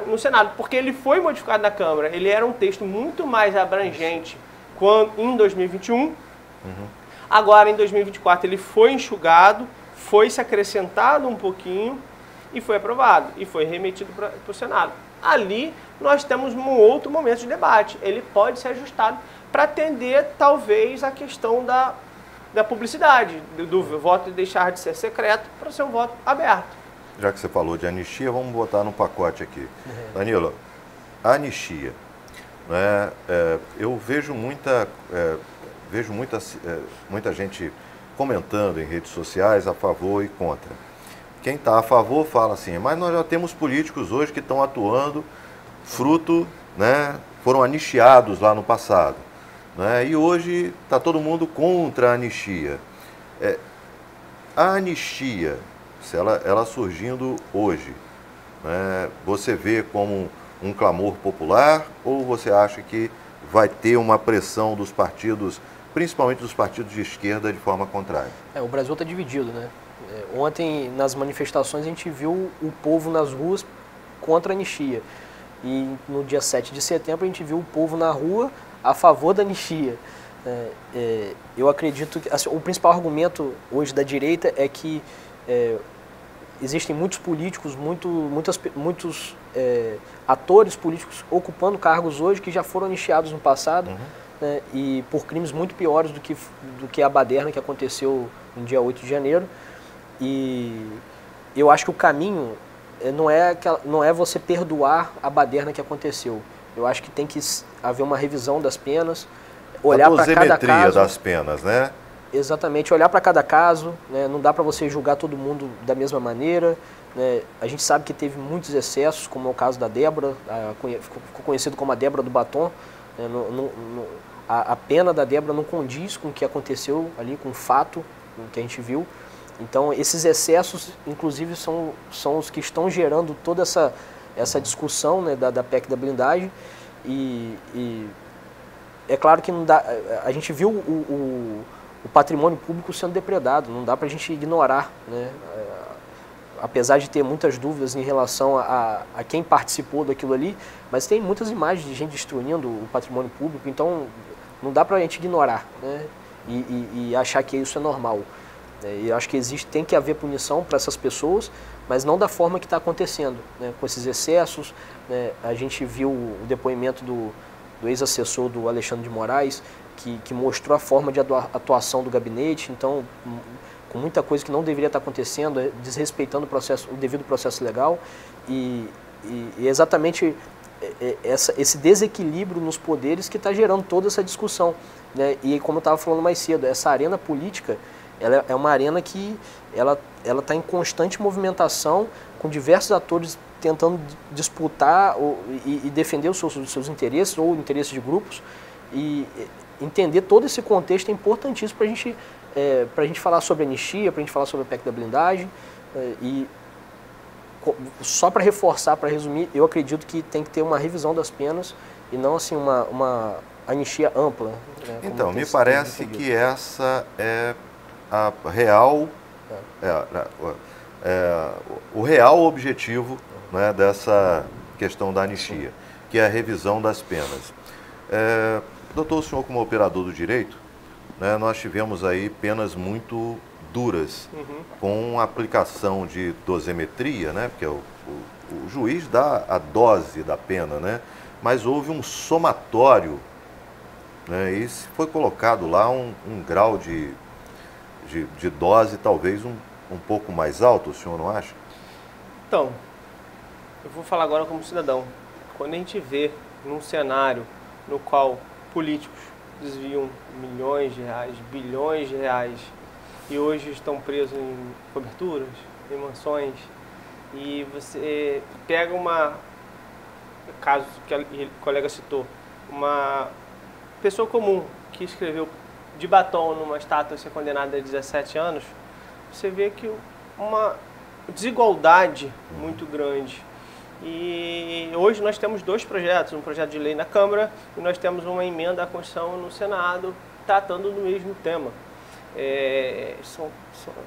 S10: no Senado, porque ele foi modificado na Câmara. Ele era um texto muito mais abrangente em 2021. Agora, em 2024, ele foi enxugado, foi se acrescentado um pouquinho e foi aprovado. E foi remetido para o Senado. Ali, nós temos um outro momento de debate. Ele pode ser ajustado para atender, talvez, a questão da publicidade, do voto deixar de ser secreto para ser um voto aberto.
S2: Já que você falou de anistia, vamos botar no pacote aqui. Danilo, a anistia, né, eu vejo muita gente comentando em redes sociais a favor e contra. Quem está a favor fala assim, mas nós já temos políticos hoje que estão atuando fruto, né, foram anistiados lá no passado. Né, e hoje está todo mundo contra a anistia. A anistia, se ela surgindo hoje, né, você vê como um clamor popular ou você acha que vai ter uma pressão dos partidos, principalmente dos partidos de esquerda, de forma contrária?
S11: O Brasil está dividido, né? Ontem, nas manifestações, a gente viu o povo nas ruas contra a anistia. E no dia 7 de setembro, a gente viu o povo na rua a favor da anistia. Eu acredito que assim, o principal argumento hoje da direita é que existem muitos políticos, muitos atores políticos ocupando cargos hoje que já foram anistiados no passado, né, e por crimes muito piores do que a baderna que aconteceu no dia 8 de janeiro. E eu acho que o caminho não é você perdoar a baderna que aconteceu. Eu acho que tem que haver uma revisão das penas, olhar para cada caso.
S2: Das penas, né?
S11: Exatamente, olhar para cada caso, né? Não dá para você julgar todo mundo da mesma maneira. Né? A gente sabe que teve muitos excessos, como é o caso da Débora, ficou conhecido como a Débora do batom. Né? A pena da Débora não condiz com o que aconteceu ali, com o fato que a gente viu. Então, esses excessos, inclusive, são os que estão gerando toda essa discussão, né, da PEC da blindagem. E é claro que não dá, a gente viu o patrimônio público sendo depredado, não dá para a gente ignorar, né? Apesar de ter muitas dúvidas em relação a quem participou daquilo ali, mas tem muitas imagens de gente destruindo o patrimônio público, então não dá para a gente ignorar, né? E achar que isso é normal. E acho que tem que haver punição para essas pessoas, mas não da forma que está acontecendo, né? Com esses excessos, né? A gente viu o depoimento do ex-assessor do Alexandre de Moraes, que mostrou a forma de atuação do gabinete, então, com muita coisa que não deveria estar acontecendo, desrespeitando o devido processo legal, e exatamente esse desequilíbrio nos poderes que está gerando toda essa discussão, né? E como eu estava falando mais cedo, essa arena política, ela é uma arena que ela está em constante movimentação, com diversos atores tentando disputar e defender os seus interesses ou interesses de grupos, e entender todo esse contexto é importantíssimo para a gente falar sobre a anistia, para a gente falar sobre a PEC da blindagem. E só para reforçar, para resumir, eu acredito que tem que ter uma revisão das penas e não assim uma anistia ampla. Né,
S2: então, me parece que essa é a real, o real objetivo, né, dessa questão da anistia, que é a revisão das penas. Doutor, o senhor como operador do direito, né, nós tivemos aí penas muito duras, com a aplicação de dosimetria, né, porque o juiz dá a dose da pena, né, mas houve um somatório, né, e foi colocado lá um grau de dose talvez um pouco mais alto, o senhor não acha?
S10: Então, eu vou falar agora como cidadão. Quando a gente vê num cenário no qual políticos desviam milhões de reais, bilhões de reais, e hoje estão presos em coberturas, em mansões, e você pega caso que o colega citou, uma pessoa comum que escreveu de batom numa estátua ser condenada a 17 anos, você vê que uma desigualdade muito grande. E hoje nós temos dois projetos, um projeto de lei na Câmara e nós temos uma emenda à Constituição no Senado tratando do mesmo tema.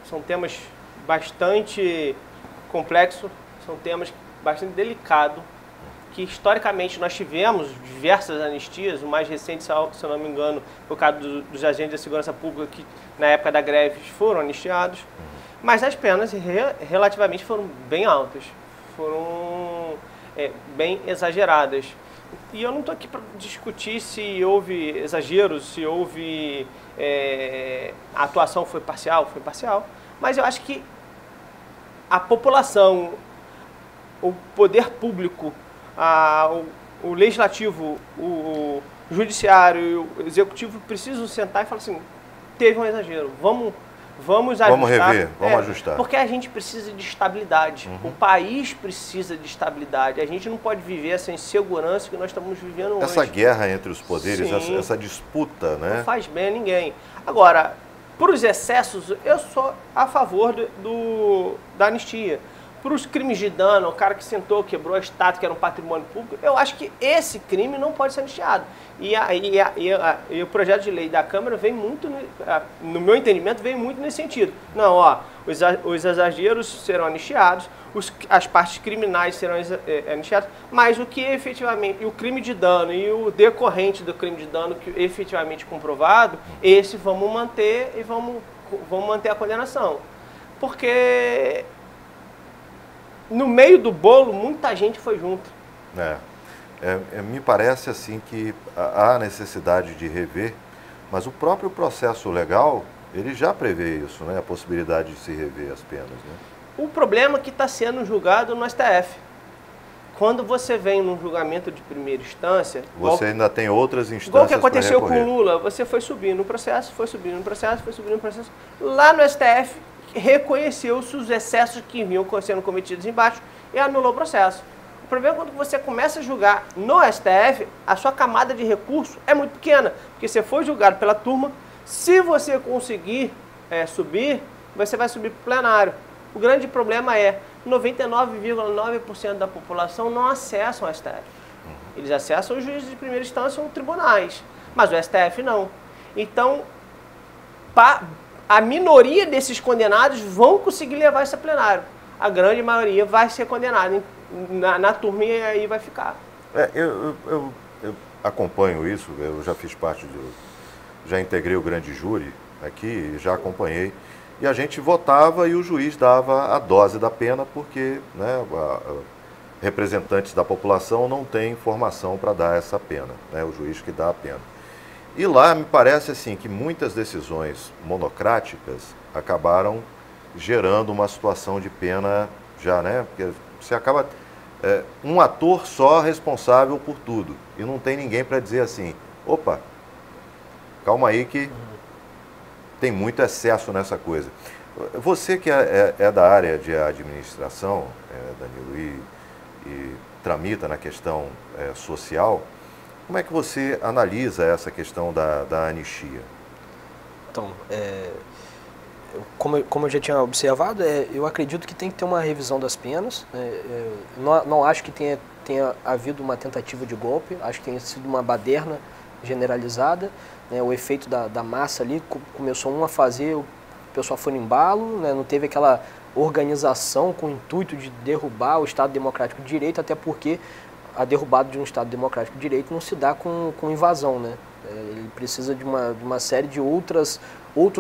S10: São temas bastante complexos, são temas bastante delicados, que historicamente nós tivemos diversas anistias, o mais recente, se eu não me engano, foi o caso dos agentes da segurança pública que na época da greve foram anistiados, mas as penas relativamente foram bem altas, foram bem exageradas. E eu não estou aqui para discutir se houve exageros, se houve a atuação foi parcial, mas eu acho que a população, o poder público, o legislativo, o judiciário e o executivo precisam sentar e falar assim, teve um exagero, vamos ajustar.
S2: Vamos rever, vamos ajustar.
S10: Porque a gente precisa de estabilidade, o país precisa de estabilidade, a gente não pode viver essa insegurança que nós estamos vivendo hoje.
S2: Essa guerra entre os poderes, essa disputa, né?
S10: Não faz bem a ninguém. Agora, para os excessos, eu sou a favor da anistia. Para os crimes de dano, o cara que sentou, quebrou a estátua, que era um patrimônio público, eu acho que esse crime não pode ser anistiado. E o projeto de lei da Câmara vem muito, no meu entendimento, vem muito nesse sentido. Não, os exageros serão anistiados, as partes criminais serão anistiadas, mas o que efetivamente, o crime de dano e o decorrente do crime de dano que efetivamente comprovado, esse vamos manter e vamos manter a condenação. Porque no meio do bolo, muita gente foi junto.
S2: Me parece assim que há necessidade de rever, mas o próprio processo legal, ele já prevê isso, né? A possibilidade de se rever as penas, né?
S10: O problema é que está sendo julgado no STF. Quando você vem num julgamento de primeira instância...
S2: Você ainda tem outras instâncias.
S10: Igual que aconteceu com o Lula, você foi subindo o processo, foi subindo o processo, foi subindo o processo. Lá no STF, reconheceu-se os excessos que vinham sendo cometidos embaixo e anulou o processo. O problema é quando você começa a julgar no STF, a sua camada de recurso é muito pequena, porque você foi julgado pela turma, se você conseguir subir, você vai subir para o plenário. O grande problema é 99,9% da população não acessam o STF. Eles acessam os juízes de primeira instância ou tribunais, mas o STF não. Então, a minoria desses condenados vão conseguir levar isso a plenário. A grande maioria vai ser condenada na turma e aí vai ficar.
S2: Eu acompanho isso, eu já fiz parte já integrei o grande júri aqui, já acompanhei, e a gente votava e o juiz dava a dose da pena porque, né, representantes da população não têm informação para dar essa pena, né, o juiz que dá a pena. E lá me parece assim que muitas decisões monocráticas acabaram gerando uma situação de pena já, né, porque você acaba um ator só responsável por tudo e não tem ninguém para dizer assim, opa, calma aí que tem muito excesso nessa coisa. Você que é da área de administração, Danilo, e tramita na questão social, como é que você analisa essa questão da anistia?
S11: Então, como eu já tinha observado, eu acredito que tem que ter uma revisão das penas. Não acho que tenha havido uma tentativa de golpe, acho que tenha sido uma baderna generalizada. O efeito da massa ali, começou um a fazer, o pessoal foi no embalo, né, não teve aquela organização com o intuito de derrubar o Estado Democrático de Direito, até porque a derrubada de um Estado Democrático de Direito não se dá com invasão, né? Ele precisa de uma série de outros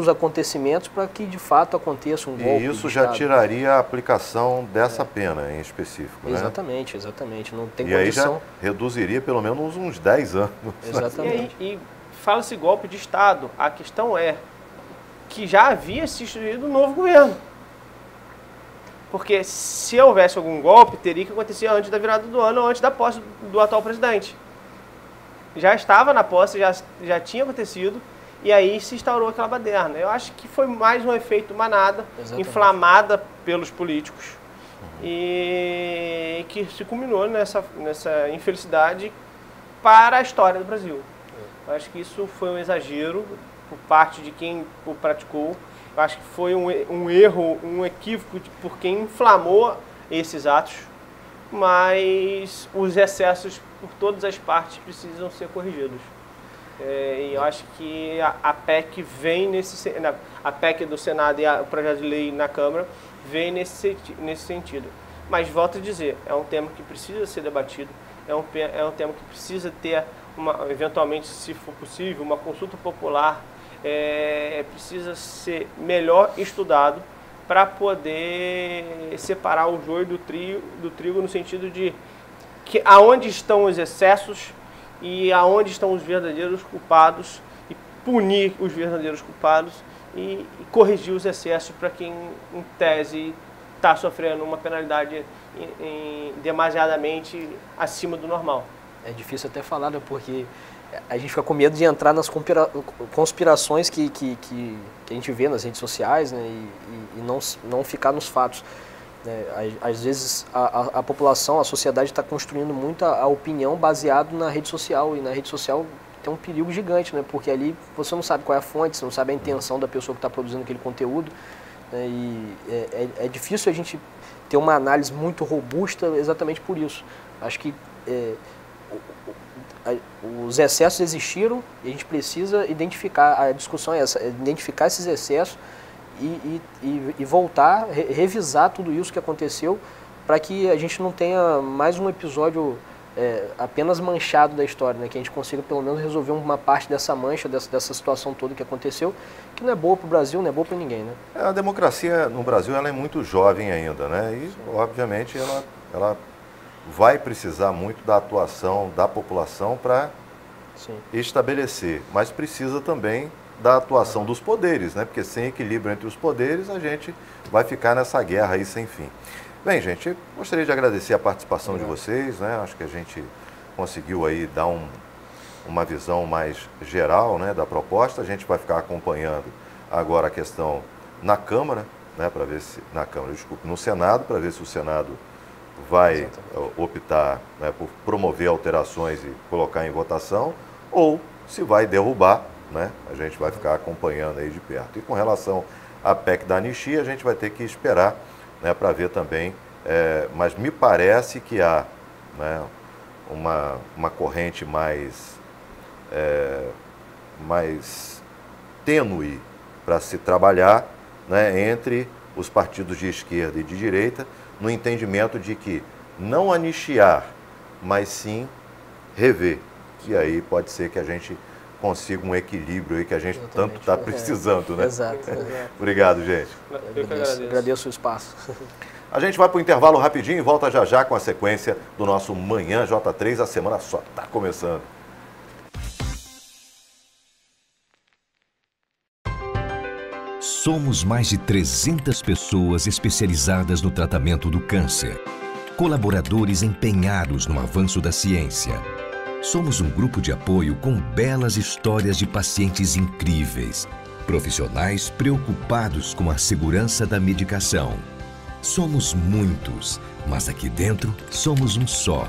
S11: acontecimentos para que de fato aconteça um golpe.
S2: E isso já tiraria a aplicação dessa pena em específico, né?
S11: Exatamente, exatamente. Não tem
S2: condição.
S11: Aí já
S2: reduziria pelo menos uns 10 anos.
S11: Exatamente.
S10: E fala-se golpe de Estado. A questão é que já havia se instituído um novo governo. Porque se houvesse algum golpe, teria que acontecer antes da virada do ano ou antes da posse do atual presidente. Já estava na posse, já tinha acontecido, e aí se instaurou aquela baderna. Eu acho que foi mais um efeito manada, inflamada pelos políticos, e que se culminou nessa infelicidade para a história do Brasil. Eu acho que isso foi um exagero por parte de quem o praticou. Eu acho que foi um erro, um equívoco por quem inflamou esses atos, mas os excessos por todas as partes precisam ser corrigidos. E eu acho que a PEC vem a PEC do Senado e o projeto de lei na Câmara vem nesse sentido. Mas volto a dizer, é um tema que precisa ser debatido, é um tema que precisa ter, eventualmente, se for possível, uma consulta popular. Precisa ser melhor estudado para poder separar o joio do trigo no sentido de que aonde estão os excessos e aonde estão os verdadeiros culpados e punir os verdadeiros culpados e corrigir os excessos para quem, em tese, está sofrendo uma penalidade demasiadamente acima do normal.
S11: É difícil até falar, né, porque a gente fica com medo de entrar nas conspirações que a gente vê nas redes sociais, né, e não ficar nos fatos. Às vezes a população, a sociedade está construindo muito a opinião baseado na rede social, e na rede social tem um perigo gigante, né, porque ali você não sabe qual é a fonte, você não sabe a intenção da pessoa que está produzindo aquele conteúdo, né, e é difícil a gente ter uma análise muito robusta exatamente por isso. Acho que os excessos existiram e a gente precisa identificar, a discussão é essa, identificar esses excessos e voltar, revisar tudo isso que aconteceu para que a gente não tenha mais um episódio apenas manchado da história, né? Que a gente consiga pelo menos resolver uma parte dessa mancha, dessa situação toda que aconteceu, que não é boa para o Brasil, não é boa para ninguém, né?
S2: A democracia no Brasil ela é muito jovem ainda, né? E, obviamente, ela vai precisar muito da atuação da população para estabelecer, mas precisa também da atuação dos poderes, né? Porque sem equilíbrio entre os poderes, a gente vai ficar nessa guerra aí sem fim. Bem, gente, gostaria de agradecer a participação de vocês, né? Acho que a gente conseguiu aí dar uma visão mais geral, né, da proposta. A gente vai ficar acompanhando agora a questão na Câmara, né, para ver se no Senado, para ver se o Senado vai optar, né, por promover alterações e colocar em votação, ou se vai derrubar, né? A gente vai ficar acompanhando aí de perto. E com relação a PEC da anistia, a gente vai ter que esperar, né, para ver também, mas me parece que há, né, uma corrente mais tênue para se trabalhar, né, entre os partidos de esquerda e de direita, no entendimento de que não anistiar, mas sim rever. E aí pode ser que a gente consiga um equilíbrio aí que a gente tanto está precisando, né?
S11: Exato.
S2: Obrigado, gente.
S11: Agradeço o espaço.
S2: A gente vai para o intervalo rapidinho e volta já já com a sequência do nosso Manhã J3. A semana só está começando.
S3: Somos mais de 300 pessoas especializadas no tratamento do câncer. Colaboradores empenhados no avanço da ciência. Somos um grupo de apoio com belas histórias de pacientes incríveis. Profissionais preocupados com a segurança da medicação. Somos muitos, mas aqui dentro somos um só.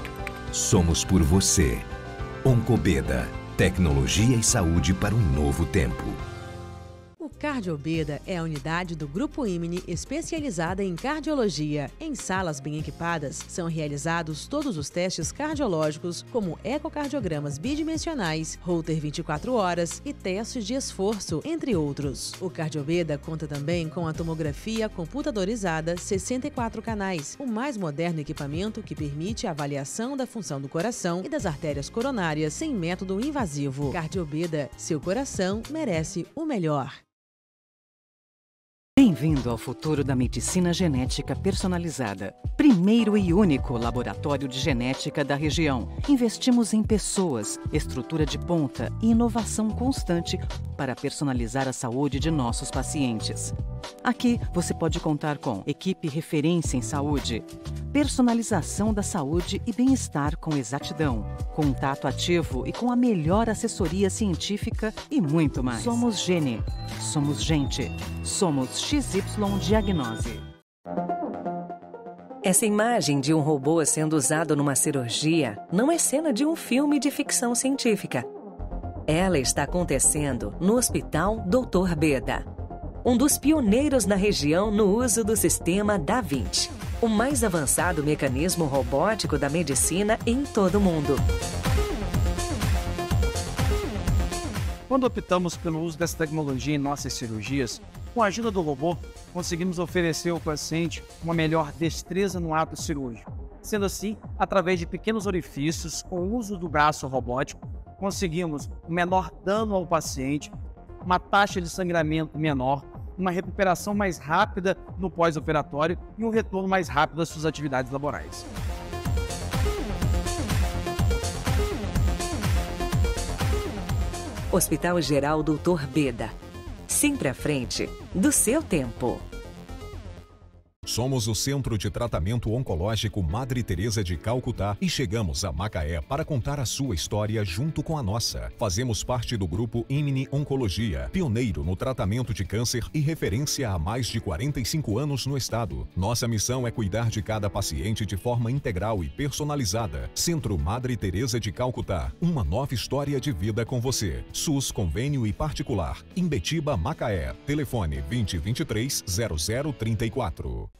S3: Somos por você. Oncobeda. Tecnologia e saúde para um novo tempo.
S4: Cardiobeda é a unidade do Grupo IMNI especializada em cardiologia. Em salas bem equipadas, são realizados todos os testes cardiológicos, como ecocardiogramas bidimensionais, Holter 24 horas e testes de esforço, entre outros. O Cardiobeda conta também com a tomografia computadorizada 64 canais, o mais moderno equipamento que permite a avaliação da função do coração e das artérias coronárias sem método invasivo. Cardiobeda, seu coração merece o melhor.
S5: Bem-vindo ao futuro da medicina genética personalizada. Primeiro e único laboratório de genética da região. Investimos em pessoas, estrutura de ponta e inovação constante para personalizar a saúde de nossos pacientes. Aqui você pode contar com equipe referência em saúde, personalização da saúde e bem-estar com exatidão, contato ativo e com a melhor assessoria científica e muito mais. Somos Gene, somos gente, somos XY Diagnose.
S6: Essa imagem de um robô sendo usado numa cirurgia não é cena de um filme de ficção científica. Ela está acontecendo no Hospital Dr. Beda, um dos pioneiros na região no uso do sistema Da Vinci, o mais avançado mecanismo robótico da medicina em todo o mundo.
S7: Quando optamos pelo uso dessa tecnologia em nossas cirurgias, com a ajuda do robô, conseguimos oferecer ao paciente uma melhor destreza no ato cirúrgico. Sendo assim, através de pequenos orifícios, com o uso do braço robótico, conseguimos um menor dano ao paciente, uma taxa de sangramento menor, uma recuperação mais rápida no pós-operatório e um retorno mais rápido às suas atividades laborais.
S6: Hospital Geral Dr. Beda. Sempre à frente do seu tempo.
S8: Somos o Centro de Tratamento Oncológico Madre Teresa de Calcutá e chegamos a Macaé para contar a sua história junto com a nossa. Fazemos parte do grupo IMNI Oncologia, pioneiro no tratamento de câncer e referência há mais de 45 anos no estado. Nossa missão é cuidar de cada paciente de forma integral e personalizada. Centro Madre Teresa de Calcutá, uma nova história de vida com você. SUS, convênio e particular. Imbetiba, Macaé. Telefone 2023-0034.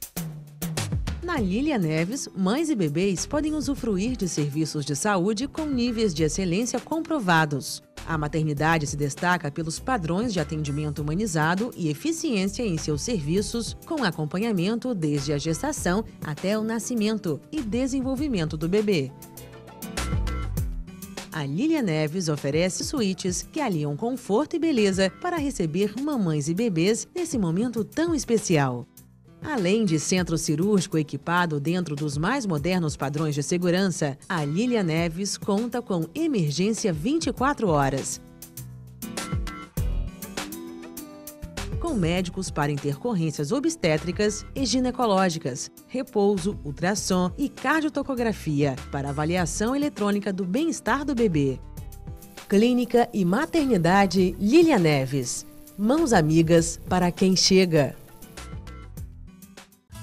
S4: Na Lília Neves, mães e bebês podem usufruir de serviços de saúde com níveis de excelência comprovados. A maternidade se destaca pelos padrões de atendimento humanizado e eficiência em seus serviços, com acompanhamento desde a gestação até o nascimento e desenvolvimento do bebê. A Lília Neves oferece suítes que aliam conforto e beleza para receber mamães e bebês nesse momento tão especial. Além de centro cirúrgico equipado dentro dos mais modernos padrões de segurança, a Lília Neves conta com emergência 24 horas. Com médicos para intercorrências obstétricas e ginecológicas, repouso, ultrassom e cardiotocografia para avaliação eletrônica do bem-estar do bebê. Clínica e Maternidade Lília Neves. Mãos amigas para quem chega.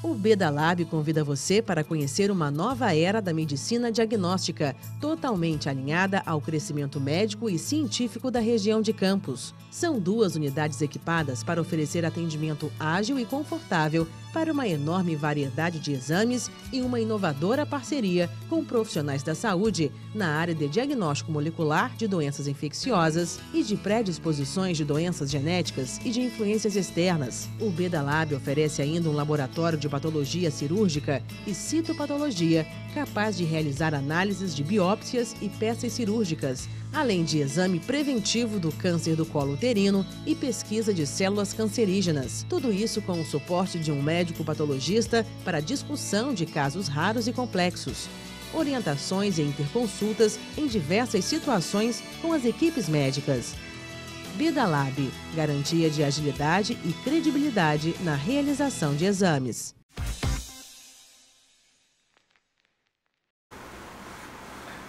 S4: O Beda Lab convida você para conhecer uma nova era da medicina diagnóstica, totalmente alinhada ao crescimento médico e científico da região de Campos. São 2 unidades equipadas para oferecer atendimento ágil e confortável para uma enorme variedade de exames e uma inovadora parceria com profissionais da saúde na área de diagnóstico molecular de doenças infecciosas e de predisposições de doenças genéticas e de influências externas. O Beda Lab oferece ainda um laboratório de patologia cirúrgica e citopatologia capaz de realizar análises de biópsias e peças cirúrgicas, além de exame preventivo do câncer do colo uterino e pesquisa de células cancerígenas. Tudo isso com o suporte de um médico patologista para discussão de casos raros e complexos. Orientações e interconsultas em diversas situações com as equipes médicas. Beda Lab, garantia de agilidade e credibilidade na realização de exames.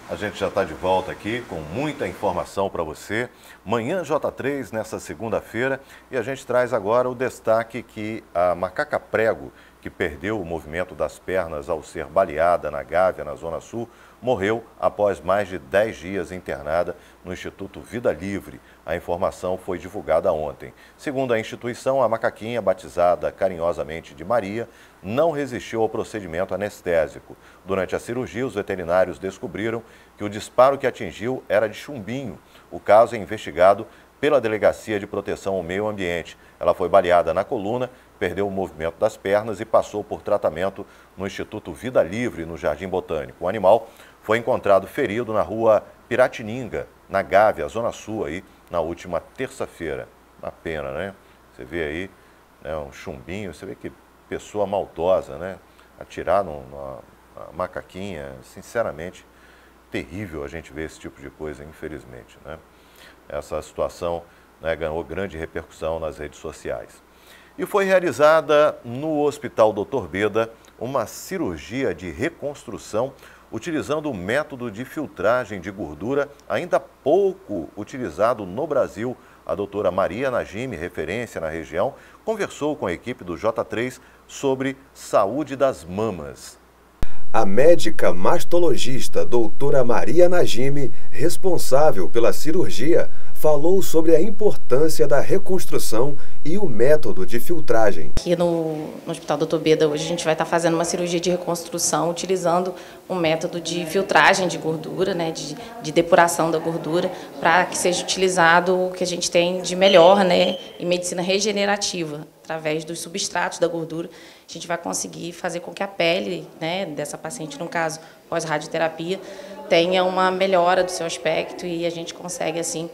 S2: A gente já está de volta aqui com muita informação para você. Manhã J3 nessa segunda-feira, e a gente traz agora o destaque que a macaca prego, que perdeu o movimento das pernas ao ser baleada na Gávea, na Zona Sul, morreu após mais de 10 dias internada no Instituto Vida Livre. A informação foi divulgada ontem. Segundo a instituição, a macaquinha, batizada carinhosamente de Maria, não resistiu ao procedimento anestésico. Durante a cirurgia, os veterinários descobriram que o disparo que atingiu era de chumbinho. O caso é investigado pela Delegacia de Proteção ao Meio Ambiente. Ela foi baleada na coluna, perdeu o movimento das pernas e passou por tratamento no Instituto Vida Livre, no Jardim Botânico. O animal foi encontrado ferido na rua Piratininga, na Gávea, Zona Sul, aí, na última terça-feira. Uma pena, né? Você vê aí, né, um chumbinho, você vê que pessoa maldosa, né? Atirar numa macaquinha, sinceramente, terrível a gente ver esse tipo de coisa, infelizmente, né? Essa situação, né, ganhou grande repercussão nas redes sociais. E foi realizada no Hospital Dr. Beda uma cirurgia de reconstrução utilizando o método de filtragem de gordura ainda pouco utilizado no Brasil. A doutora Maria Najimi, referência na região, conversou com a equipe do J3 sobre saúde das mamas.
S12: A médica mastologista doutora Maria Najimi, responsável pela cirurgia, falou sobre a importância da reconstrução e o método de filtragem.
S13: Aqui no Hospital Dr. Beda, hoje a gente vai estar fazendo uma cirurgia de reconstrução utilizando um método de filtragem de gordura, né, de depuração da gordura, para que seja utilizado o que a gente tem de melhor, né, em medicina regenerativa. Através dos substratos da gordura, a gente vai conseguir fazer com que a pele, né, dessa paciente, no caso, pós-radioterapia, tenha uma melhora do seu aspecto e a gente consegue, assim,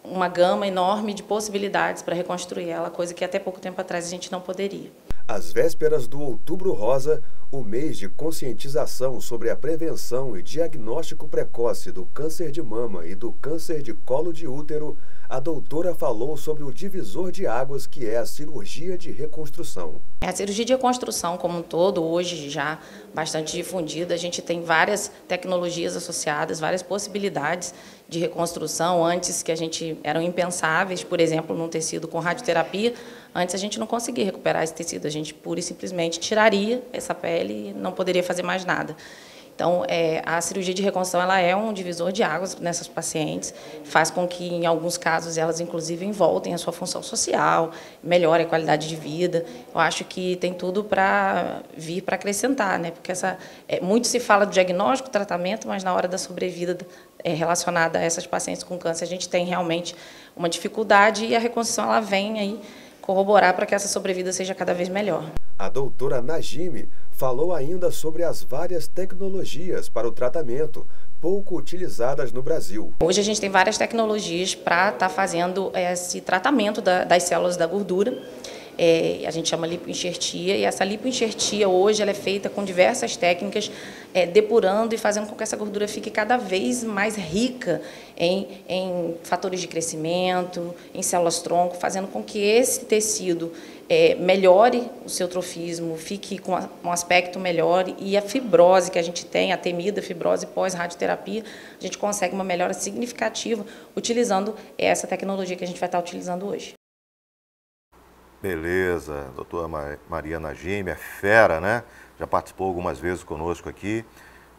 S13: uma gama enorme de possibilidades para reconstruir ela, coisa que até pouco tempo atrás a gente não poderia.
S12: Às vésperas do Outubro Rosa, o mês de conscientização sobre a prevenção e diagnóstico precoce do câncer de mama e do câncer de colo de útero, a doutora falou sobre o divisor de águas que é a cirurgia de reconstrução.
S13: A cirurgia de reconstrução como um todo, hoje já bastante difundida, a gente tem várias tecnologias associadas, várias possibilidades de reconstrução, antes que a gente eram impensáveis, por exemplo, num tecido com radioterapia, antes a gente não conseguia recuperar esse tecido, a gente pura e simplesmente tiraria essa pele e não poderia fazer mais nada. Então, a cirurgia de reconstrução ela é um divisor de águas nessas pacientes, faz com que, em alguns casos, elas, inclusive, voltem à sua função social, melhore a qualidade de vida. Eu acho que tem tudo para vir para acrescentar, né? Porque muito se fala do diagnóstico, tratamento, mas na hora da sobrevida relacionada a essas pacientes com câncer, a gente tem realmente uma dificuldade e a reconstrução ela vem aí corroborar para que essa sobrevida seja cada vez melhor.
S12: A doutora Najimi falou ainda sobre as várias tecnologias para o tratamento, pouco utilizadas no Brasil.
S13: Hoje a gente tem várias tecnologias para estar fazendo esse tratamento das células da gordura. A gente chama lipoenxertia, e essa lipoenxertia hoje ela é feita com diversas técnicas, depurando e fazendo com que essa gordura fique cada vez mais rica em fatores de crescimento, em células-tronco, fazendo com que esse tecido melhore o seu trofismo, fique com um aspecto melhor, e a fibrose que a gente tem, a temida fibrose pós-radioterapia, a gente consegue uma melhora significativa utilizando essa tecnologia que a gente vai estar utilizando hoje.
S2: Beleza, doutora Maria Najime, é fera, né? Já participou algumas vezes conosco aqui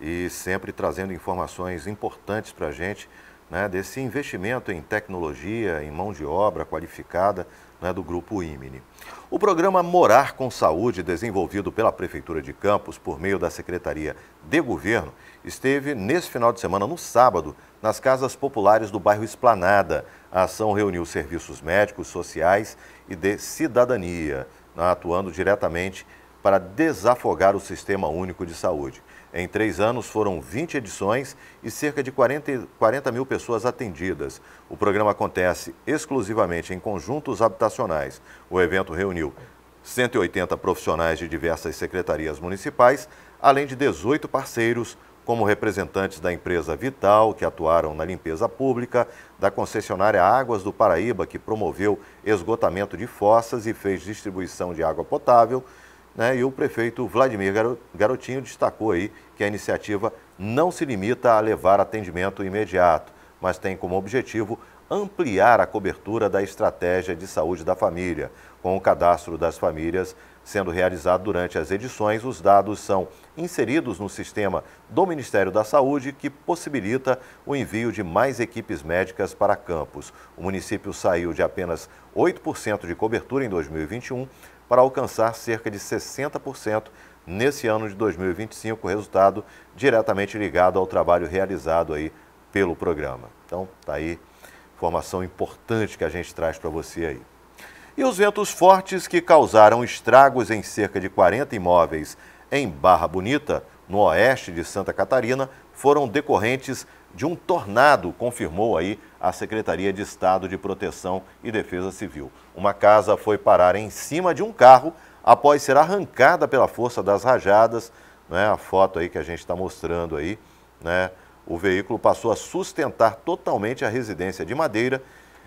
S2: e sempre trazendo informações importantes para a gente, né, desse investimento em tecnologia, em mão de obra qualificada, né, do Grupo IMNE. O programa Morar com Saúde, desenvolvido pela Prefeitura de Campos por meio da Secretaria de Governo, esteve nesse final de semana, no sábado, nas casas populares do bairro Esplanada. A ação reuniu serviços médicos, sociais e de cidadania, atuando diretamente para desafogar o Sistema Único de Saúde. Em 3 anos foram 20 edições e cerca de 40 mil pessoas atendidas. O programa acontece exclusivamente em conjuntos habitacionais. O evento reuniu 180 profissionais de diversas secretarias municipais, além de 18 parceiros, como representantes da empresa Vital, que atuaram na limpeza pública, da concessionária Águas do Paraíba, que promoveu esgotamento de fossas e fez distribuição de água potável, né? E o prefeito Vladimir Garotinho destacou aí que a iniciativa não se limita a levar atendimento imediato, mas tem como objetivo ampliar a cobertura da estratégia de saúde da família. Com o cadastro das famílias sendo realizado durante as edições, os dados são inseridos no sistema do Ministério da Saúde, que possibilita o envio de mais equipes médicas para Campos. O município saiu de apenas 8% de cobertura em 2021 para alcançar cerca de 60% nesse ano de 2025, resultado diretamente ligado ao trabalho realizado aí pelo programa. Então, tá aí informação importante que a gente traz para você aí. E os ventos fortes que causaram estragos em cerca de 40 imóveis em Barra Bonita, no oeste de Santa Catarina, foram decorrentes de um tornado, confirmou aí a Secretaria de Estado de Proteção e Defesa Civil. Uma casa foi parar em cima de um carro após ser arrancada pela força das rajadas, né? A foto aí que a gente está mostrando aí, né? O veículo passou a sustentar totalmente a residência de madeira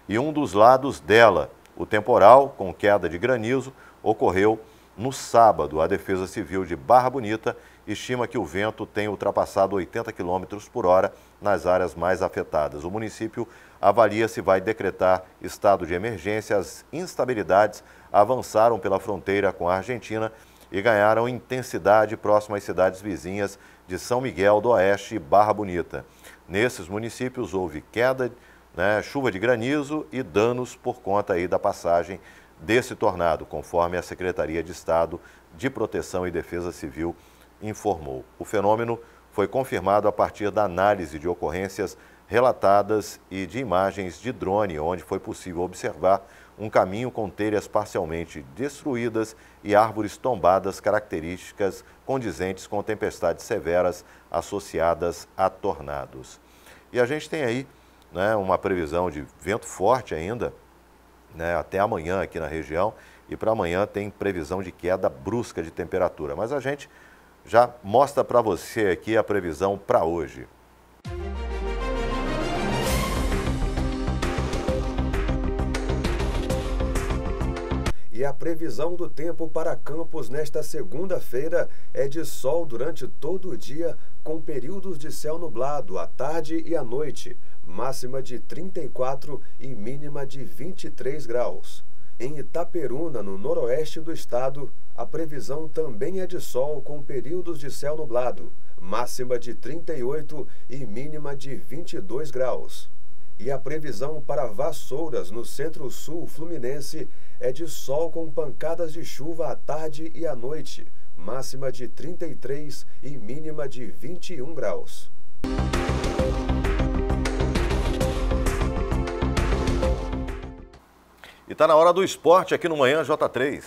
S2: e um dos lados dela. O temporal, com queda de granizo, ocorreu no sábado. A Defesa Civil de Barra Bonita estima que o vento tenha ultrapassado 80 km por hora nas áreas mais afetadas. O município avalia se vai decretar estado de emergência. As instabilidades avançaram pela fronteira com a Argentina e ganharam intensidade próximo às cidades vizinhas de São Miguel do Oeste e Barra Bonita. Nesses municípios houve queda, né, chuva de granizo e danos por conta aí da passagem desse tornado, conforme a Secretaria de Estado de Proteção e Defesa Civil informou. O fenômeno foi confirmado a partir da análise de ocorrências relatadas e de imagens de drone, onde foi possível observar um caminho com telhas parcialmente destruídas e árvores tombadas, características condizentes com tempestades severas associadas a tornados. E a gente tem aí, né, uma previsão de vento forte ainda, né, até amanhã aqui na região, e para amanhã tem previsão de queda brusca de temperatura. Mas a gente já mostra para você aqui a previsão para hoje.
S12: E a previsão do tempo para Campos nesta segunda-feira é de sol durante todo o dia, com períodos de céu nublado à tarde e à noite, máxima de 34 e mínima de 23 graus. Em Itaperuna, no noroeste do estado, a previsão também é de sol com períodos de céu nublado, máxima de 38 e mínima de 22 graus. E a previsão para Vassouras, no centro-sul fluminense, é de sol com pancadas de chuva à tarde e à noite, máxima de 33 e mínima de 21 graus.
S2: E está na hora do esporte aqui no Manhã J3.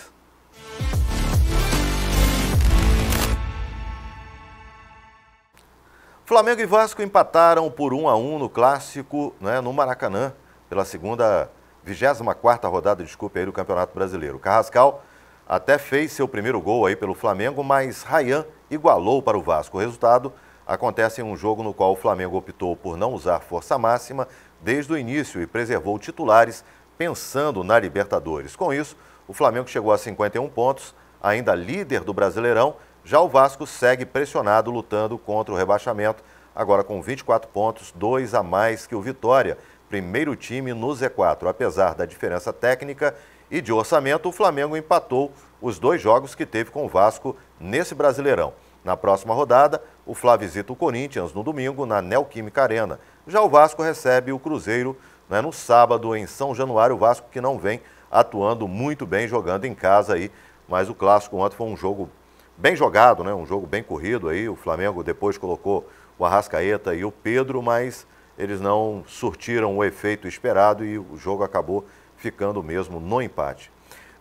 S2: Flamengo e Vasco empataram por 1-1 no clássico, né, no Maracanã, pela 24ª rodada, do Campeonato Brasileiro. Carrascal até fez seu primeiro gol aí pelo Flamengo, mas Ryan igualou para o Vasco. O resultado acontece em um jogo no qual o Flamengo optou por não usar força máxima desde o início e preservou titulares pensando na Libertadores. Com isso, o Flamengo chegou a 51 pontos, ainda líder do Brasileirão. Já o Vasco segue pressionado, lutando contra o rebaixamento, agora com 24 pontos, 2 a mais que o Vitória, primeiro time no Z4. Apesar da diferença técnica E de orçamento, o Flamengo empatou os 2 jogos que teve com o Vasco nesse Brasileirão. Na próxima rodada, o Fla visita o Corinthians no domingo na Neoquímica Arena. Já o Vasco recebe o Cruzeiro, né, no sábado em São Januário. O Vasco que não vem atuando muito bem, jogando em casa aí. Mas o clássico ontem foi um jogo bem jogado, né, um jogo bem corrido aí. O Flamengo depois colocou o Arrascaeta e o Pedro, mas eles não surtiram o efeito esperado e o jogo acabou ficando mesmo no empate.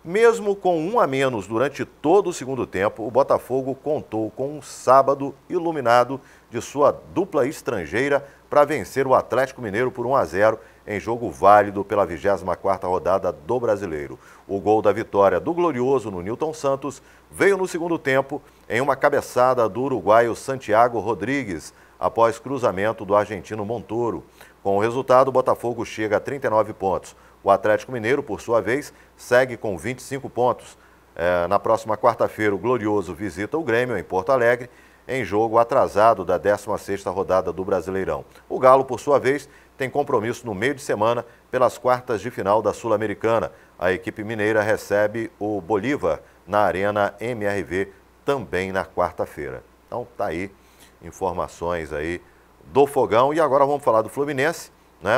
S2: Mesmo com 1 a menos durante todo o segundo tempo, o Botafogo contou com um sábado iluminado de sua dupla estrangeira para vencer o Atlético Mineiro por 1 a 0 em jogo válido pela 24ª rodada do Brasileiro. O gol da vitória do Glorioso no Nilton Santos veio no segundo tempo em uma cabeçada do uruguaio Santiago Rodrigues, após cruzamento do argentino Montoro. Com o resultado, o Botafogo chega a 39 pontos. O Atlético Mineiro, por sua vez, segue com 25 pontos. Na próxima quarta-feira, o Glorioso visita o Grêmio em Porto Alegre, em jogo atrasado da 16ª rodada do Brasileirão. O Galo, por sua vez, tem compromisso no meio de semana pelas quartas de final da Sul-Americana. A equipe mineira recebe o Bolívar na Arena MRV também na quarta-feira. Então tá aí informações aí do Fogão. E agora vamos falar do Fluminense, né?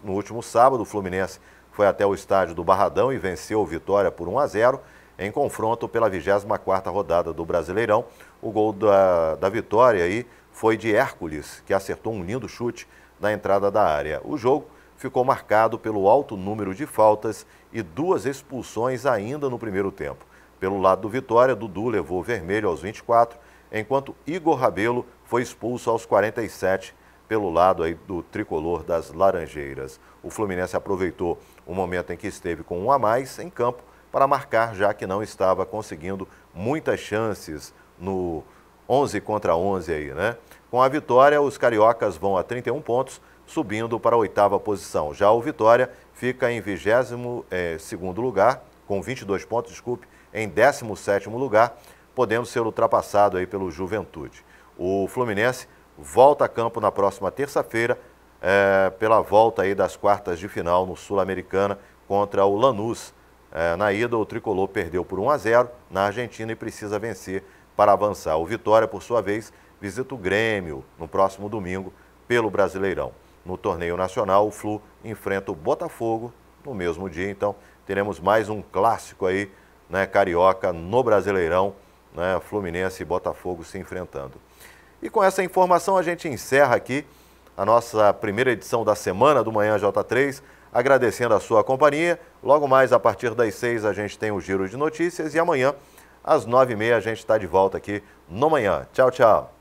S2: No último sábado, o Fluminense foi até o estádio do Barradão e venceu o Vitória por 1 a 0 em confronto pela 24ª rodada do Brasileirão. O gol da vitória aí foi de Hércules, que acertou um lindo chute na entrada da área. O jogo ficou marcado pelo alto número de faltas e 2 expulsões ainda no primeiro tempo. Pelo lado do Vitória, Dudu levou vermelho aos 24, enquanto Igor Rabelo foi expulso aos 47 pelo lado aí do tricolor das Laranjeiras. O Fluminense aproveitou o momento em que esteve com 1 a mais em campo para marcar, já que não estava conseguindo muitas chances no 11 contra 11 aí, né? Com a vitória, os cariocas vão a 31 pontos, subindo para a 8ª posição. Já o Vitória fica em 22º lugar, com 22 pontos, em 17º lugar, podendo ser ultrapassado aí pelo Juventude. O Fluminense volta a campo na próxima terça-feira, pela volta aí das quartas de final no Sul-Americana contra o Lanús. Na ida, o tricolor perdeu por 1 a 0 na Argentina e precisa vencer para avançar. O Vitória, por sua vez, visita o Grêmio no próximo domingo pelo Brasileirão. No torneio nacional, o Flu enfrenta o Botafogo no mesmo dia. Então, teremos mais um clássico aí, né, carioca no Brasileirão, né, Fluminense e Botafogo se enfrentando. E com essa informação, a gente encerra aqui a nossa primeira edição da semana do Manhã J3, agradecendo a sua companhia. Logo mais, a partir das 6, a gente tem o Giro de Notícias e amanhã, às 9h30, a gente está de volta aqui no Manhã. Tchau, tchau.